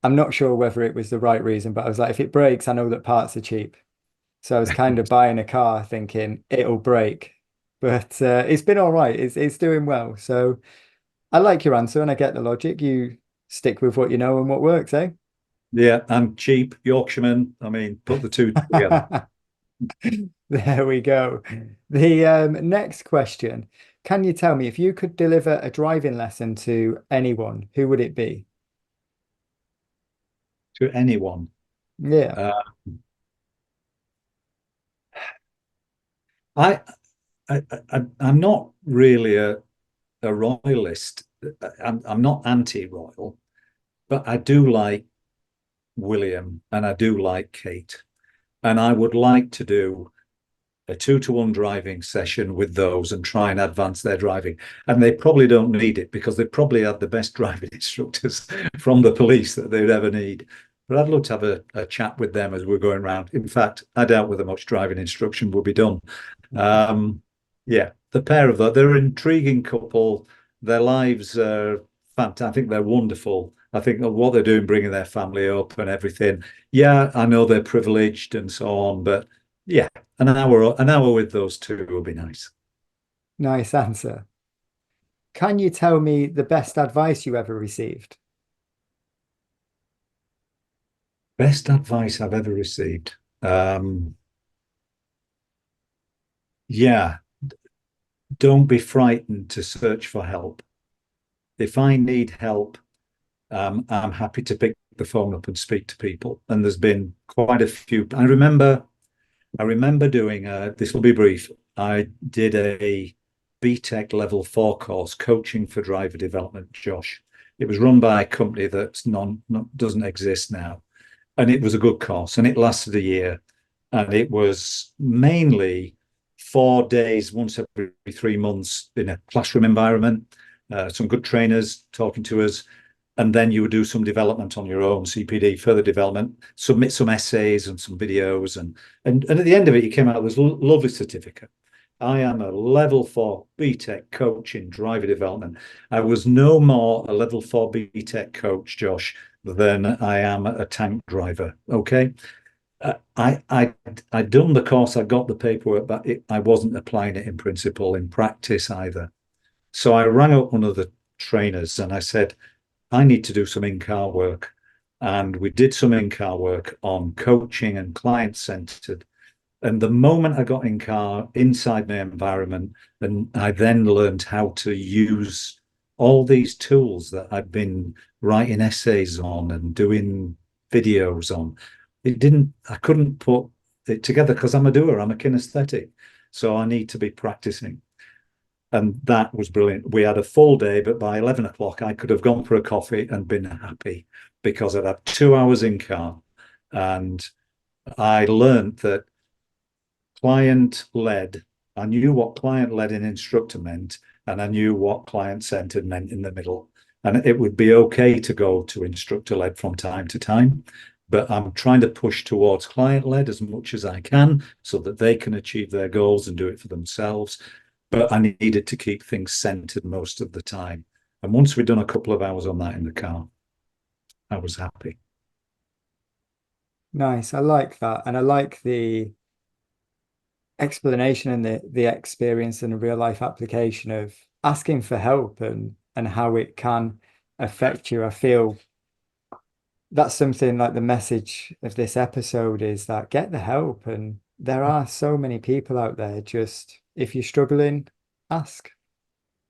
I'm not sure whether it was the right reason, but I was like, if it breaks, I know that parts are cheap. So I was kind of buying a car thinking it'll break, but it's been all right. It's doing well. So I like your answer and I get the logic. You stick with what you know and what works, eh? Yeah, I'm cheap, Yorkshireman. I mean, put the two together. There we go. The next question. Can you tell me if you could deliver a driving lesson to anyone, who would it be? To anyone. Yeah. Uh, I, I'm not really a royalist. I'm not anti-royal, but I do like William and I do like Kate. And I would like to do a 2-to-1 driving session with those and try and advance their driving. And they probably don't need it because they probably have the best driving instructors from the police that they'd ever need. But I'd love to have a chat with them as we're going around. In fact, I doubt whether much driving instruction will be done. Yeah, the pair of them, they're an intriguing couple. Their lives are fantastic. I think they're wonderful. I think what they're doing, bringing their family up and everything. Yeah, I know they're privileged and so on, but yeah, an hour with those two will be nice. Nice answer. Can you tell me the best advice you ever received? Best advice I've ever received. Yeah, don't be frightened to search for help. If I need help, I'm happy to pick the phone up and speak to people. And there's been quite a few. I remember doing this will be brief. I did a BTEC level 4 course, coaching for driver development, Josh. It was run by a company that's doesn't exist now. And it was a good course and it lasted a year. And it was mainly 4 days, once every 3 months in a classroom environment, some good trainers talking to us. And then you would do some development on your own, CPD, further development, submit some essays and some videos. And at the end of it, you came out with this lovely certificate. I am a level 4 BTEC coach in driver development. I was no more a level 4 BTEC coach, Josh, than I am a tank driver. Okay. I'd done the course, I got the paperwork, but I wasn't applying it in principle, in practice either. So I rang up one of the trainers, and I said, I need to do some in-car work. And we did some in-car work on coaching and client-centered. And the moment I got in car inside my environment, and I then learned how to use all these tools that I'd been writing essays on and doing videos on. I couldn't put it together because I'm a doer, I'm a kinesthetic. So I need to be practicing. And that was brilliant. We had a full day, but by 11 o'clock, I could have gone for a coffee and been happy because I'd had 2 hours in car. And I learned that client led, I knew what client led in instructor meant, and I knew what client centered meant in the middle. And it would be okay to go to instructor led from time to time, but I'm trying to push towards client led as much as I can so that they can achieve their goals and do it for themselves. But I needed to keep things centered most of the time. And once we'd done a couple of hours on that in the car, I was happy. Nice. I like that. And I like the explanation and the experience and the real life application of asking for help and how it can affect you. I feel that's something like the message of this episode is that get the help. And there are so many people out there. Just if you're struggling, ask.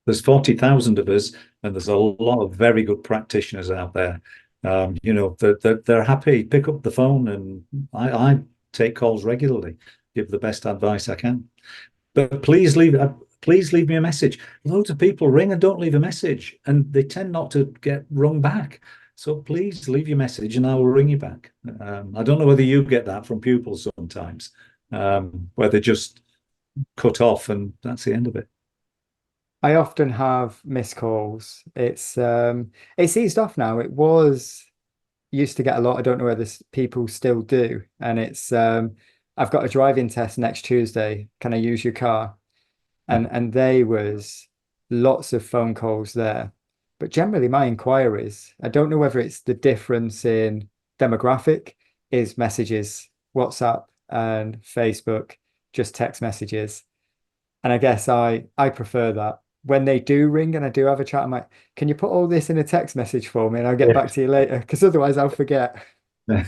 There's 40,000 of us, and there's a lot of very good practitioners out there. They're happy. Pick up the phone, and I take calls regularly, give the best advice I can. But please leave me a message. Loads of people ring and don't leave a message, and they tend not to get rung back. So please leave your message, and I will ring you back. I don't know whether you get that from pupils sometimes, where they just cut off, and that's the end of it. I often have missed calls. It's eased off now. It was used to get a lot. I don't know whether people still do. And I've got a driving test next Tuesday. Can I use your car? And they was lots of phone calls there. But generally my inquiries, I don't know whether it's the difference in demographic is messages, WhatsApp and Facebook, just text messages. And I guess I prefer that. When they do ring and I do have a chat, I'm like, can you put all this in a text message for me and I'll get back Yeah. to you later? Because otherwise I'll forget.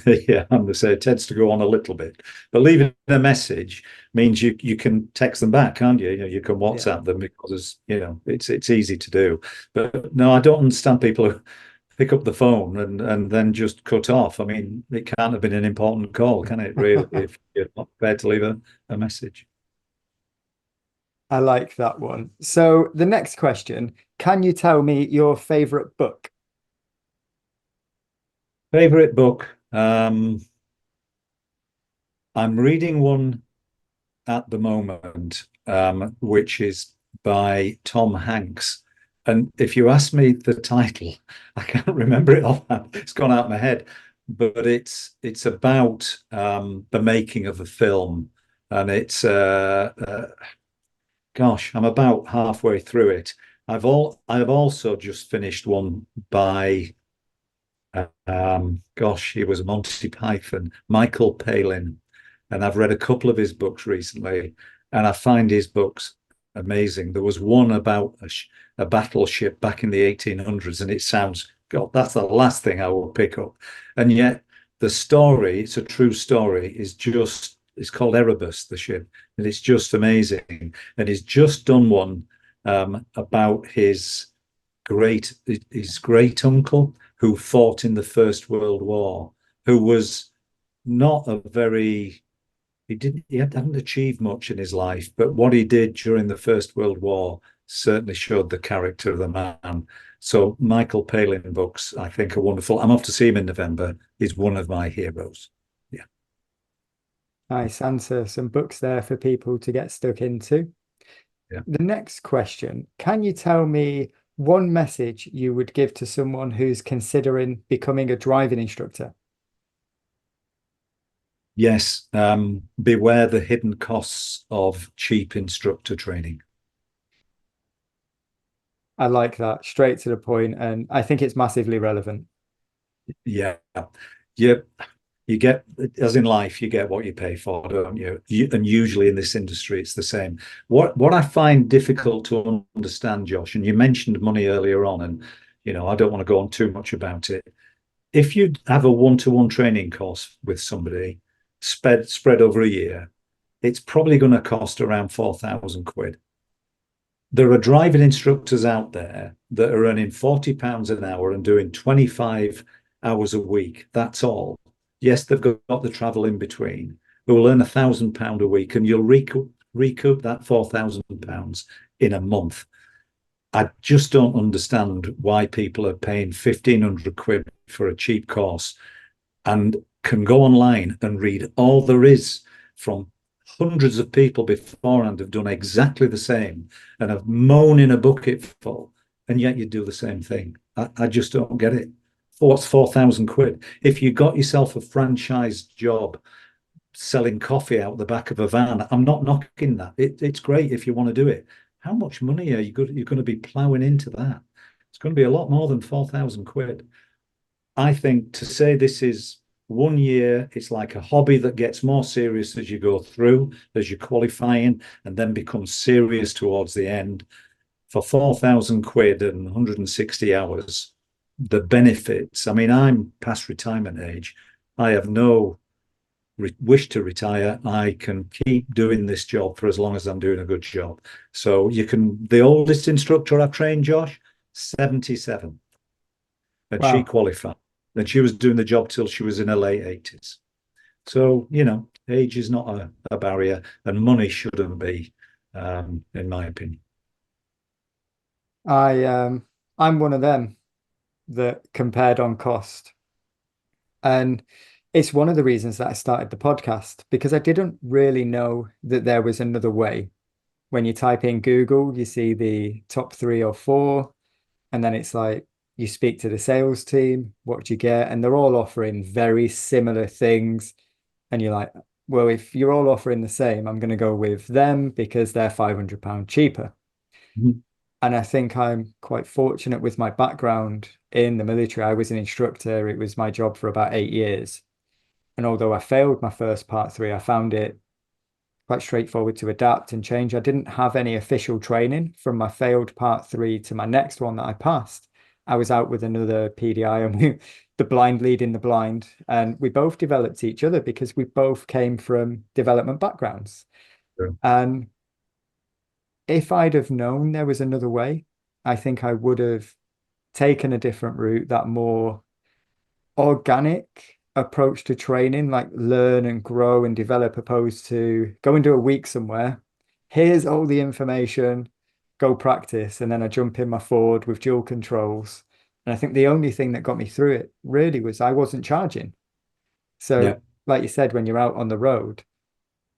Yeah, I'm the same. It tends to go on a little bit, but leaving a message means you can text them back, can't you? You can Yeah. WhatsApp them because it's easy to do. But no, I don't understand people who pick up the phone and then just cut off. I mean, it can't have been an important call, can it? Really, if you're not prepared to leave a message. I like that one. So the next question, can you tell me your favorite book? Favorite book. I'm reading one at the moment, which is by Tom Hanks. And if you ask me the title, I can't remember it offhand. It's gone out of my head. But it's about the making of a film, and gosh, I'm about halfway through it. I've also just finished one by gosh, he was Monty Python, Michael Palin, and I've read a couple of his books recently, and I find his books amazing. There was one about a battleship back in the 1800s, and it sounds, God, that's the last thing I will pick up. And yet the story, it's a true story, it's called Erebus, the ship, and it's just amazing. And he's just done one about his great uncle who fought in the First World War, who was not a very he hadn't achieved much in his life, but what he did during the First World War certainly showed the character of the man. So Michael Palin books, I think, are wonderful. I'm off to see him in November. He's one of my heroes. Yeah. Nice answer. Some books there for people to get stuck into. Yeah. The next question, can you tell me one message you would give to someone who's considering becoming a driving instructor? Yes. Beware the hidden costs of cheap instructor training. I like that, straight to the point, and I think it's massively relevant. Yeah. You You get, as in life, you get what you pay for, don't you? And usually in this industry, it's the same. What I find difficult to understand, Josh, and you mentioned money earlier on, and I don't want to go on too much about it. If you have a one-to-one training course with somebody spread over a year, it's probably going to cost around £4,000. There are driving instructors out there that are earning £40 an hour and doing 25 hours a week. That's all. Yes, they've got the travel in between, who will earn £1,000 a week, and you'll recoup that £4,000 in a month. I just don't understand why people are paying £1,500 for a cheap course and can go online and read all there is from hundreds of people beforehand have done exactly the same and have mown in a bucket full, and yet you do the same thing. I just don't get it. What's £4,000? If you got yourself a franchised job selling coffee out the back of a van, I'm not knocking that. It's great if you want to do it. How much money are you're going to be ploughing into that? It's going to be a lot more than £4,000. I think to say this is 1 year, it's like a hobby that gets more serious as you go through, as you're qualifying, and then becomes serious towards the end. For £4,000 and 160 hours, the benefits. I mean, I'm past retirement age. I have no wish to retire. I can keep doing this job for as long as I'm doing a good job. So the oldest instructor I've trained, Josh, 77, and she Wow. qualified, and she was doing the job till she was in her late 80s. So, age is not a barrier, and money shouldn't be, in my opinion. I'm one of them that compared on cost. And it's one of the reasons that I started the podcast, because I didn't really know that there was another way. When you type in Google, you see the top 3 or 4, and then it's like you speak to the sales team, what do you get? And they're all offering very similar things. And you're like, well, if you're all offering the same, I'm going to go with them because they're £500 cheaper. Mhm. And I think I'm quite fortunate with my background in the military. I was an instructor. It was my job for about 8 years. And although I failed my first part 3, I found it quite straightforward to adapt and change. I didn't have any official training from my failed part 3 to my next one that I passed. I was out with another PDI, and the blind leading the blind, and we both developed each other because we both came from development backgrounds. Sure. And if I'd have known there was another way, I think I would have taken a different route, that more organic approach to training, like learn and grow and develop, opposed to go and do a week somewhere. Here's all the information, go practice. And then I jump in my Ford with dual controls. And I think the only thing that got me through it really was I wasn't charging. So, Yeah. like you said, when you're out on the road,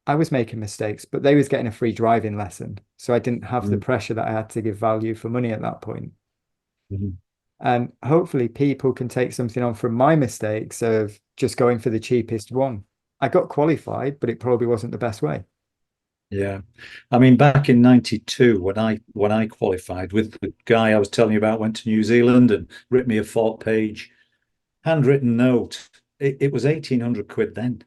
I was making mistakes, but they was getting a free driving lesson. So I didn't have the Mhm. pressure that I had to give value for money at that point. Mhm. And hopefully people can take something on from my mistakes of just going for the cheapest one. I got qualified, but it probably wasn't the best way. Yeah. I mean, back in 92, when I qualified with the guy I was telling you about, went to New Zealand and wrote me a 4-page handwritten note. It was £1,800 then,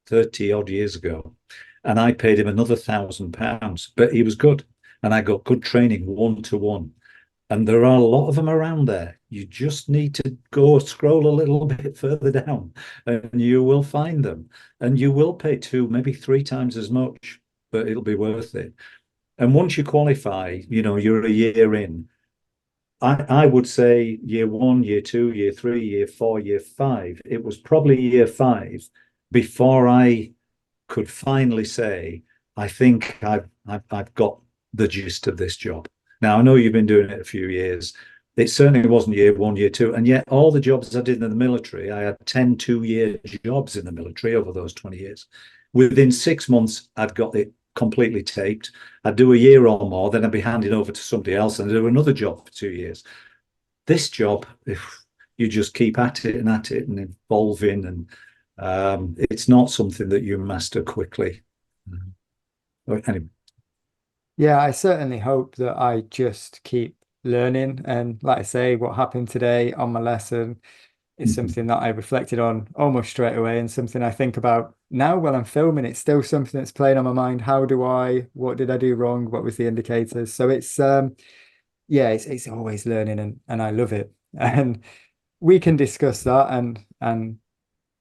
30 odd years ago. And I paid him another £1,000, but he was good. And I got good training 1-to-1. And there are a lot of them around there. You just need to go scroll a little bit further down and you will find them. And you will pay 2, maybe 3 times as much, but it'll be worth it. And once you qualify, you're a year in. I would say year 1, year 2, year 3, year 4, year 5. It was probably year 5 before I could finally say, I think I've got the gist of this job. Now, I know you've been doing it a few years. It certainly wasn't year 1, year 2. And yet, all the jobs I did in the military, I had 10 2-year jobs in the military over those 20 years. Within 6 months, I'd got it completely taped. I'd do a year or more, then I'd be handed over to somebody else and I'd do another job for 2 years. This job, if you just keep at it and evolving, and it's not something that you master quickly. Anyway. Yeah, I certainly hope that I just keep learning. And like I say, what happened today on my lesson, It's something that I reflected on almost straight away, and something I think about now while I'm filming. It's still something that's playing on my mind. What did I do wrong? What was the indicators? So it's yeah, it's always learning, and I love it. And we can discuss that, and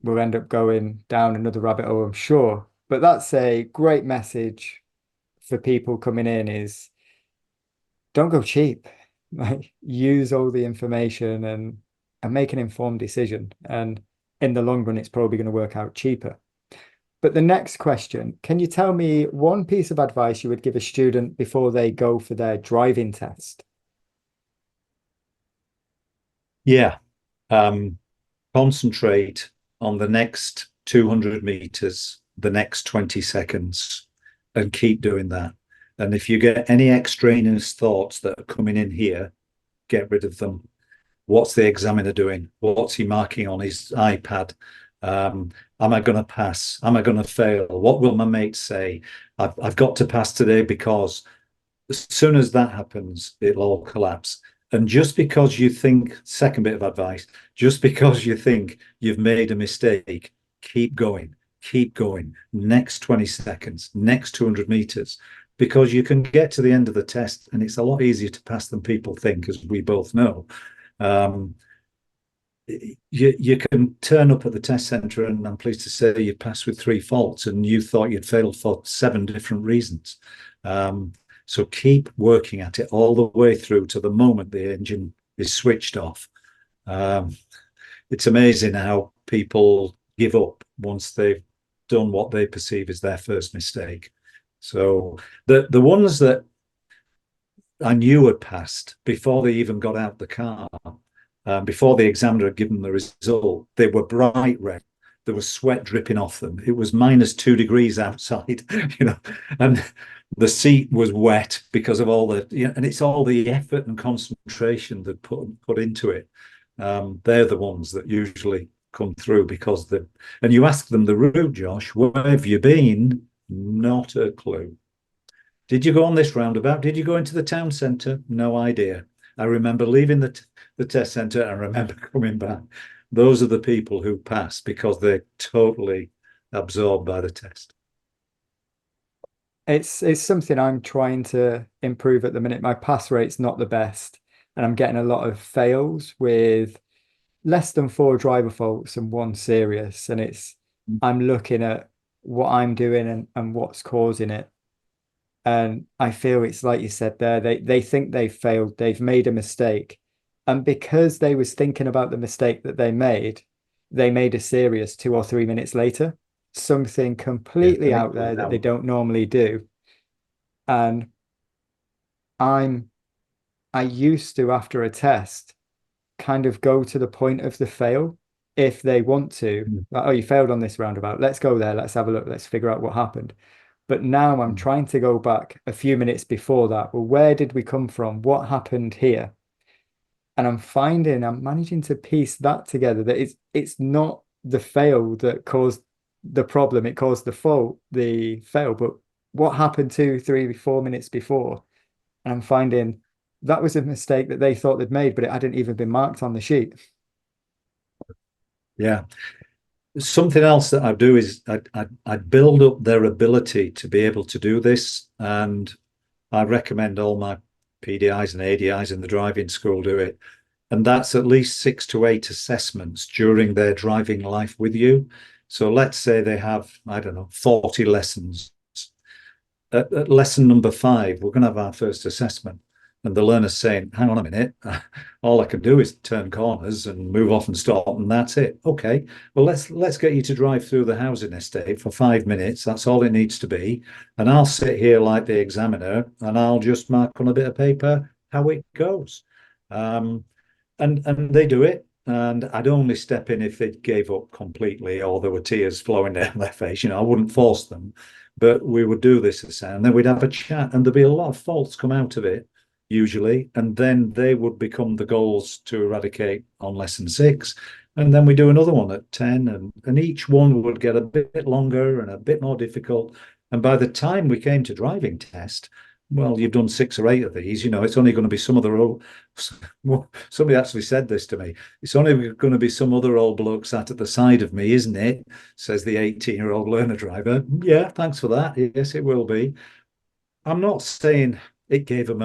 we'll end up going down another rabbit hole, I'm sure. But that's a great message for people coming in is don't go cheap. Like use all the information and make an informed decision. And in the long run, it's probably going to work out cheaper. But the next question, can you tell me one piece of advice you would give a student before they go for their driving test? Yeah. Concentrate on the next 200 meters, the next 20 seconds, and keep doing that. And if you get any extraneous thoughts that are coming in here, get rid of them. What's the examiner doing? What's he marking on his iPad? Am I going to pass? Am I going to fail? What will my mates say? I've got to pass today, because as soon as that happens, it'll all collapse. And just because you think, second bit of advice, just because you think you've made a mistake, keep going, keep going. Next 20 seconds, next 200 meters, because you can get to the end of the test and it's a lot easier to pass than people think, as we both know. You can turn up at the test centre and I'm pleased to say you passed with 3 faults and you thought you'd failed for 7 different reasons. So keep working at it all the way through to the moment the engine is switched off. It's amazing how people give up once they've done what they perceive as their first mistake. So the ones that I knew had passed before they even got out the car, before the examiner had given the result, they were bright red. There was sweat dripping off them. It was -2 degrees outside, and the seat was wet because of all the, and it's all the effort and concentration that put into it. They're the ones that usually come through because and you ask them the route, Josh, where have you been? Not a clue. Did you go on this roundabout? Did you go into the town centre? No idea. I remember leaving the test centre and remember coming back. Those are the people who pass because they're totally absorbed by the test. It's something I'm trying to improve at the minute. My pass rate's not the best, and I'm getting a lot of fails with less than 4 driver faults and 1 serious. And I'm looking at what I'm doing and what's causing it. And I feel it's like you said there, they think they've failed, they've made a mistake. And because they was thinking about the mistake that they made a serious 2 or 3 minutes later, something completely out there that they don't normally do. And I used to, after a test, kind of go to the point of the fail if they want to. Like, oh, you failed on this roundabout. Let's go there. Let's have a look. Let's figure out what happened. But now I'm trying to go back a few minutes before that. Well, where did we come from? What happened here? And I'm managing to piece that together, that it's not the fail that caused the problem. It caused the fault, the fail. But what happened 2, 3, 4 minutes before? And I'm finding that was a mistake that they thought they'd made, but it hadn't even been marked on the sheet. Yeah. Something else that I do is I build up their ability to be able to do this. And I recommend all my PDIs and ADIs in the driving school do it. And that's at least 6 to 8 assessments during their driving life with you. So let's say they have, I don't know, 40 lessons. At lesson number 5, we're going to have our first assessment. And the learner's saying, hang on a minute, all I can do is turn corners and move off and stop, and that's it. Okay, well, let's get you to drive through the housing estate for 5 minutes. That's all it needs to be. And I'll sit here like the examiner, and I'll just mark on a bit of paper how it goes. And they do it. And I'd only step in if they gave up completely or there were tears flowing down their face. I wouldn't force them, but we would do this, and then we'd have a chat, and there'd be a lot of faults come out of it, usually, and then they would become the goals to eradicate on lesson 6, and then we do another one at 10, and each one would get a bit longer and a bit more difficult, and by the time we came to driving test, well, you've done 6 or 8 of these, it's only going to be some other old, somebody actually said this to me. It's only going to be some other old bloke sat at the side of me, isn't it? Says the 18-year-old learner driver. Yeah, thanks for that. Yes, it will be. I'm not saying it gave them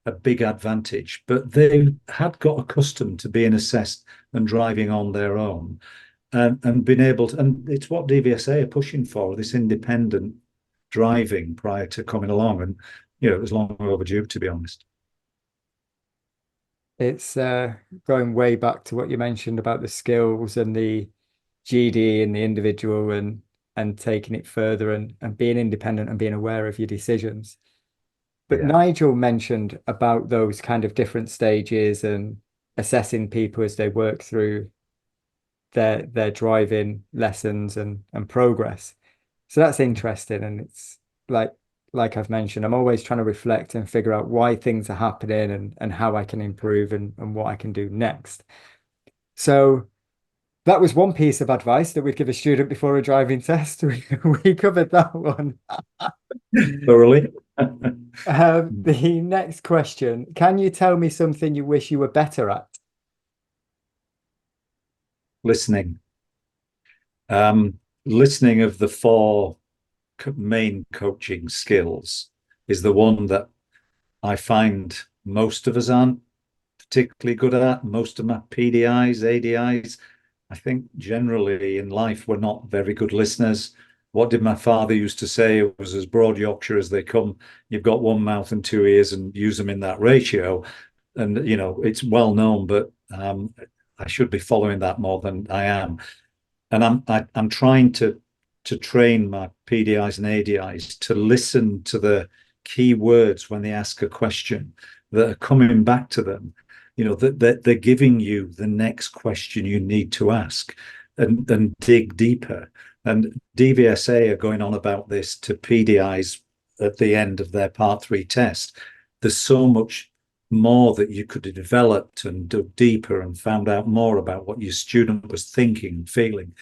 a big advantage, but they had got accustomed to being assessed and driving on their own and been able to, and it's what DVSA are pushing for, this independent driving prior to coming along. And, it was long overdue, to be honest. It's going way back to what you mentioned about the skills and the GD and the individual and taking it further and being independent and being aware of your decisions. But Yeah. Nigel mentioned about those kind of different stages and assessing people as they work through their driving lessons and progress. So that's interesting. And it's like I've mentioned, I'm always trying to reflect and figure out why things are happening and how I can improve and what I can do next. So that was one piece of advice that we'd give a student before a driving test. We covered that one. Thoroughly. The next question, can you tell me something you wish you were better at? Listening. Listening of the 4 main coaching skills is the one that I find most of us aren't particularly good at. Most of my PDIs, ADIs, I think generally in life we're not very good listeners. What did my father used to say? It was as broad Yorkshire as they come. You've got one mouth and 2 ears and use them in that ratio. And, it's well known, but I should be following that more than I am. And I'm trying to train my PDIs and ADIs to listen to the key words when they ask a question that are coming back to them, that they're giving you the next question you need to ask and dig deeper. And DVSA are going on about this to PDIs at the end of their Part 3 test. There's so much more that you could have developed and dug deeper and found out more about what your student was thinking and feeling.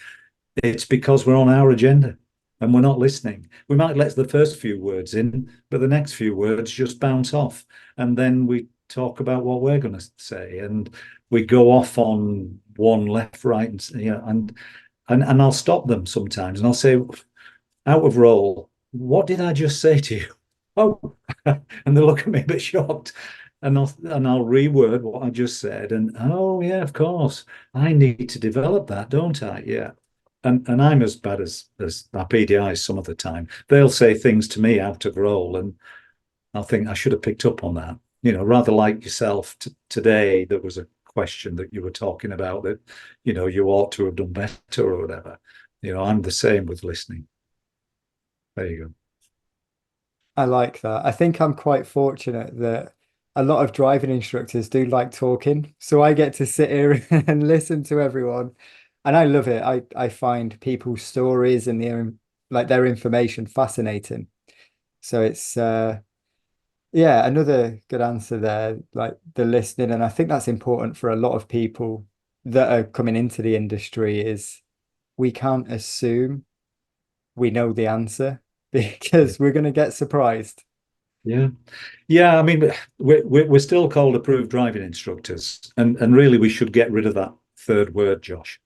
It's because we're on our agenda and we're not listening. We might let the first few words in, but the next few words just bounce off. And then we talk about what we're going to say. And we go off on one left, right, and I'll stop them sometimes and I'll say, out of role, what did I just say to you? Oh, and they look at me a bit shocked. And I'll reword what I just said. And oh yeah, of course, I need to develop that, don't I? Yeah. And I'm as bad as my PDIs some of the time. They'll say things to me out of role, and I'll think I should have picked up on that. Rather like yourself today, there was a question that you were talking about that, you ought to have done better or whatever. I'm the same with listening. There you go. I like that. I think I'm quite fortunate that a lot of driving instructors do like talking. So I get to sit here and listen to everyone. And I love it. I find people's stories and their information fascinating. So it's yeah, another good answer there, like the listening. And I think that's important for a lot of people that are coming into the industry is we can't assume we know the answer because we're going to get surprised. Yeah. Yeah, I mean, we're still called approved driving instructors, and really we should get rid of that third word, Josh.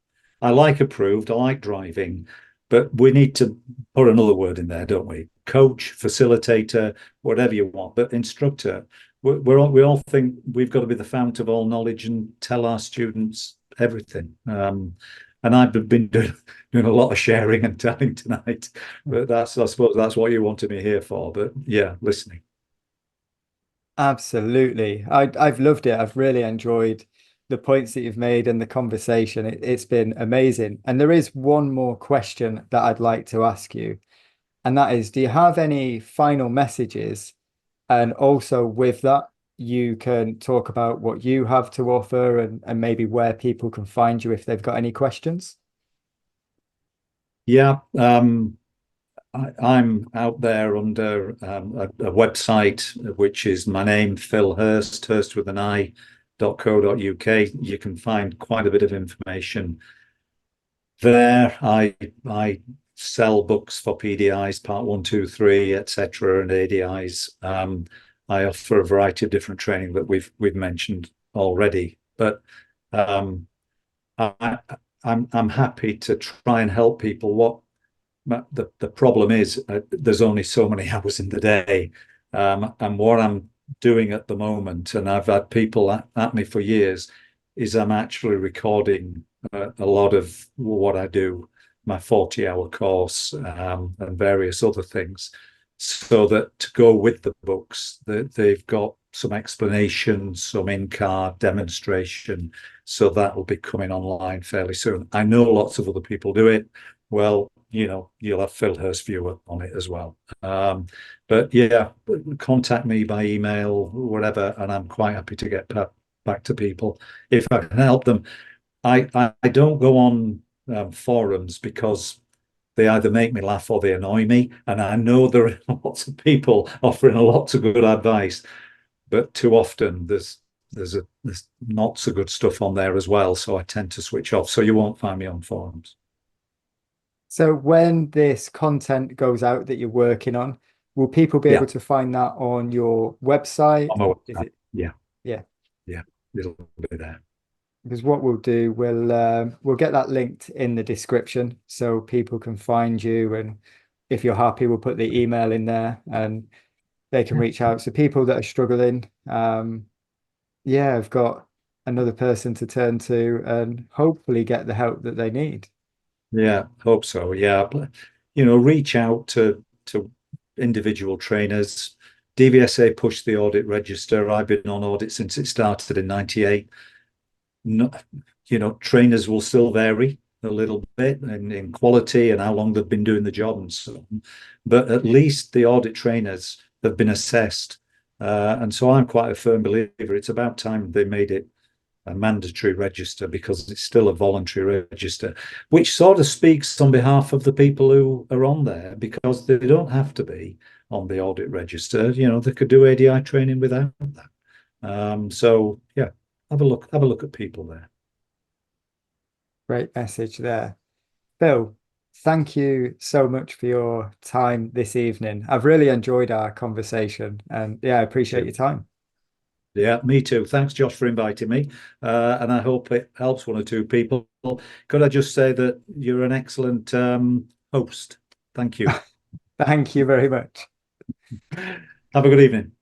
I like approved, I like driving, but we need to put another word in there, don't we? Coach, facilitator, whatever you want, but instructor. We all think we've got to be the fount of all knowledge and tell our students everything. And I've been doing a lot of sharing and telling tonight, but I suppose that's what you wanted me here for. But yeah, listening. Absolutely. I've loved it. I've really enjoyed the points that you've made and the conversation. It's been amazing. And there is one more question that I'd like to ask you, and that is, do you have any final messages? And also with that, you can talk about what you have to offer and maybe where people can find you if they've got any questions. Yeah, I'm out there under a website, which is my name, Phil Hirst, Hirst with an I.co.uk. You can find quite a bit of information there. I sell books for PDIs, part 1, 2, 3, etc., and ADIs. I offer a variety of different training that we've mentioned already, but I'm happy to try and help people. What the problem is, there's only so many hours in the day, and what I'm doing at the moment, and I've had people at me for years, is I'm actually recording a lot of what I do, my 40-hour course, and various other things, so that to go with the books, they've got some explanation, some in-car demonstration, so that will be coming online fairly soon. I know lots of other people do it. Well, you'll have Phil Hirst viewer on it as well. But yeah, contact me by email, whatever, and I'm quite happy to get back to people if I can help them. I don't go on forums because they either make me laugh or they annoy me, and I know there are lots of people offering a lot of good advice, but too often there's not so good stuff on there as well, so I tend to switch off. So you won't find me on forums. So when this content goes out that you're working on, will people be Yeah, able to find that on your website? on my Is website. it? Yeah, Yeah. yeah, it'll be there. Because what we'll do, we'll get that linked in the description so people can find you. And if you're happy, we'll put the email in there and they can reach out. So people that are struggling, yeah, I've got another person to turn to and hopefully get the help that they need. Yeah, hope so. Yeah, but reach out to individual trainers. DVSA pushed the audit register. I've been on audit since it started in '98. No, trainers will still vary a little bit in quality and how long they've been doing the job and so on. But at least the audit trainers have been assessed. And so I'm quite a firm believer. It's about time they made it a mandatory register, because it's still a voluntary register, which sort of speaks on behalf of the people who are on there, because they don't have to be on the audit register. They could do ADI training without that. So yeah, have a look at people there. Great message there. Phil, thank you so much for your time this evening. I've really enjoyed our conversation and yeah, I appreciate your time. Yeah, me too. Thanks, Josh, for inviting me. And I hope it helps one or two people. Could I just say that you're an excellent host? Thank you. Thank you very much. Have a good evening.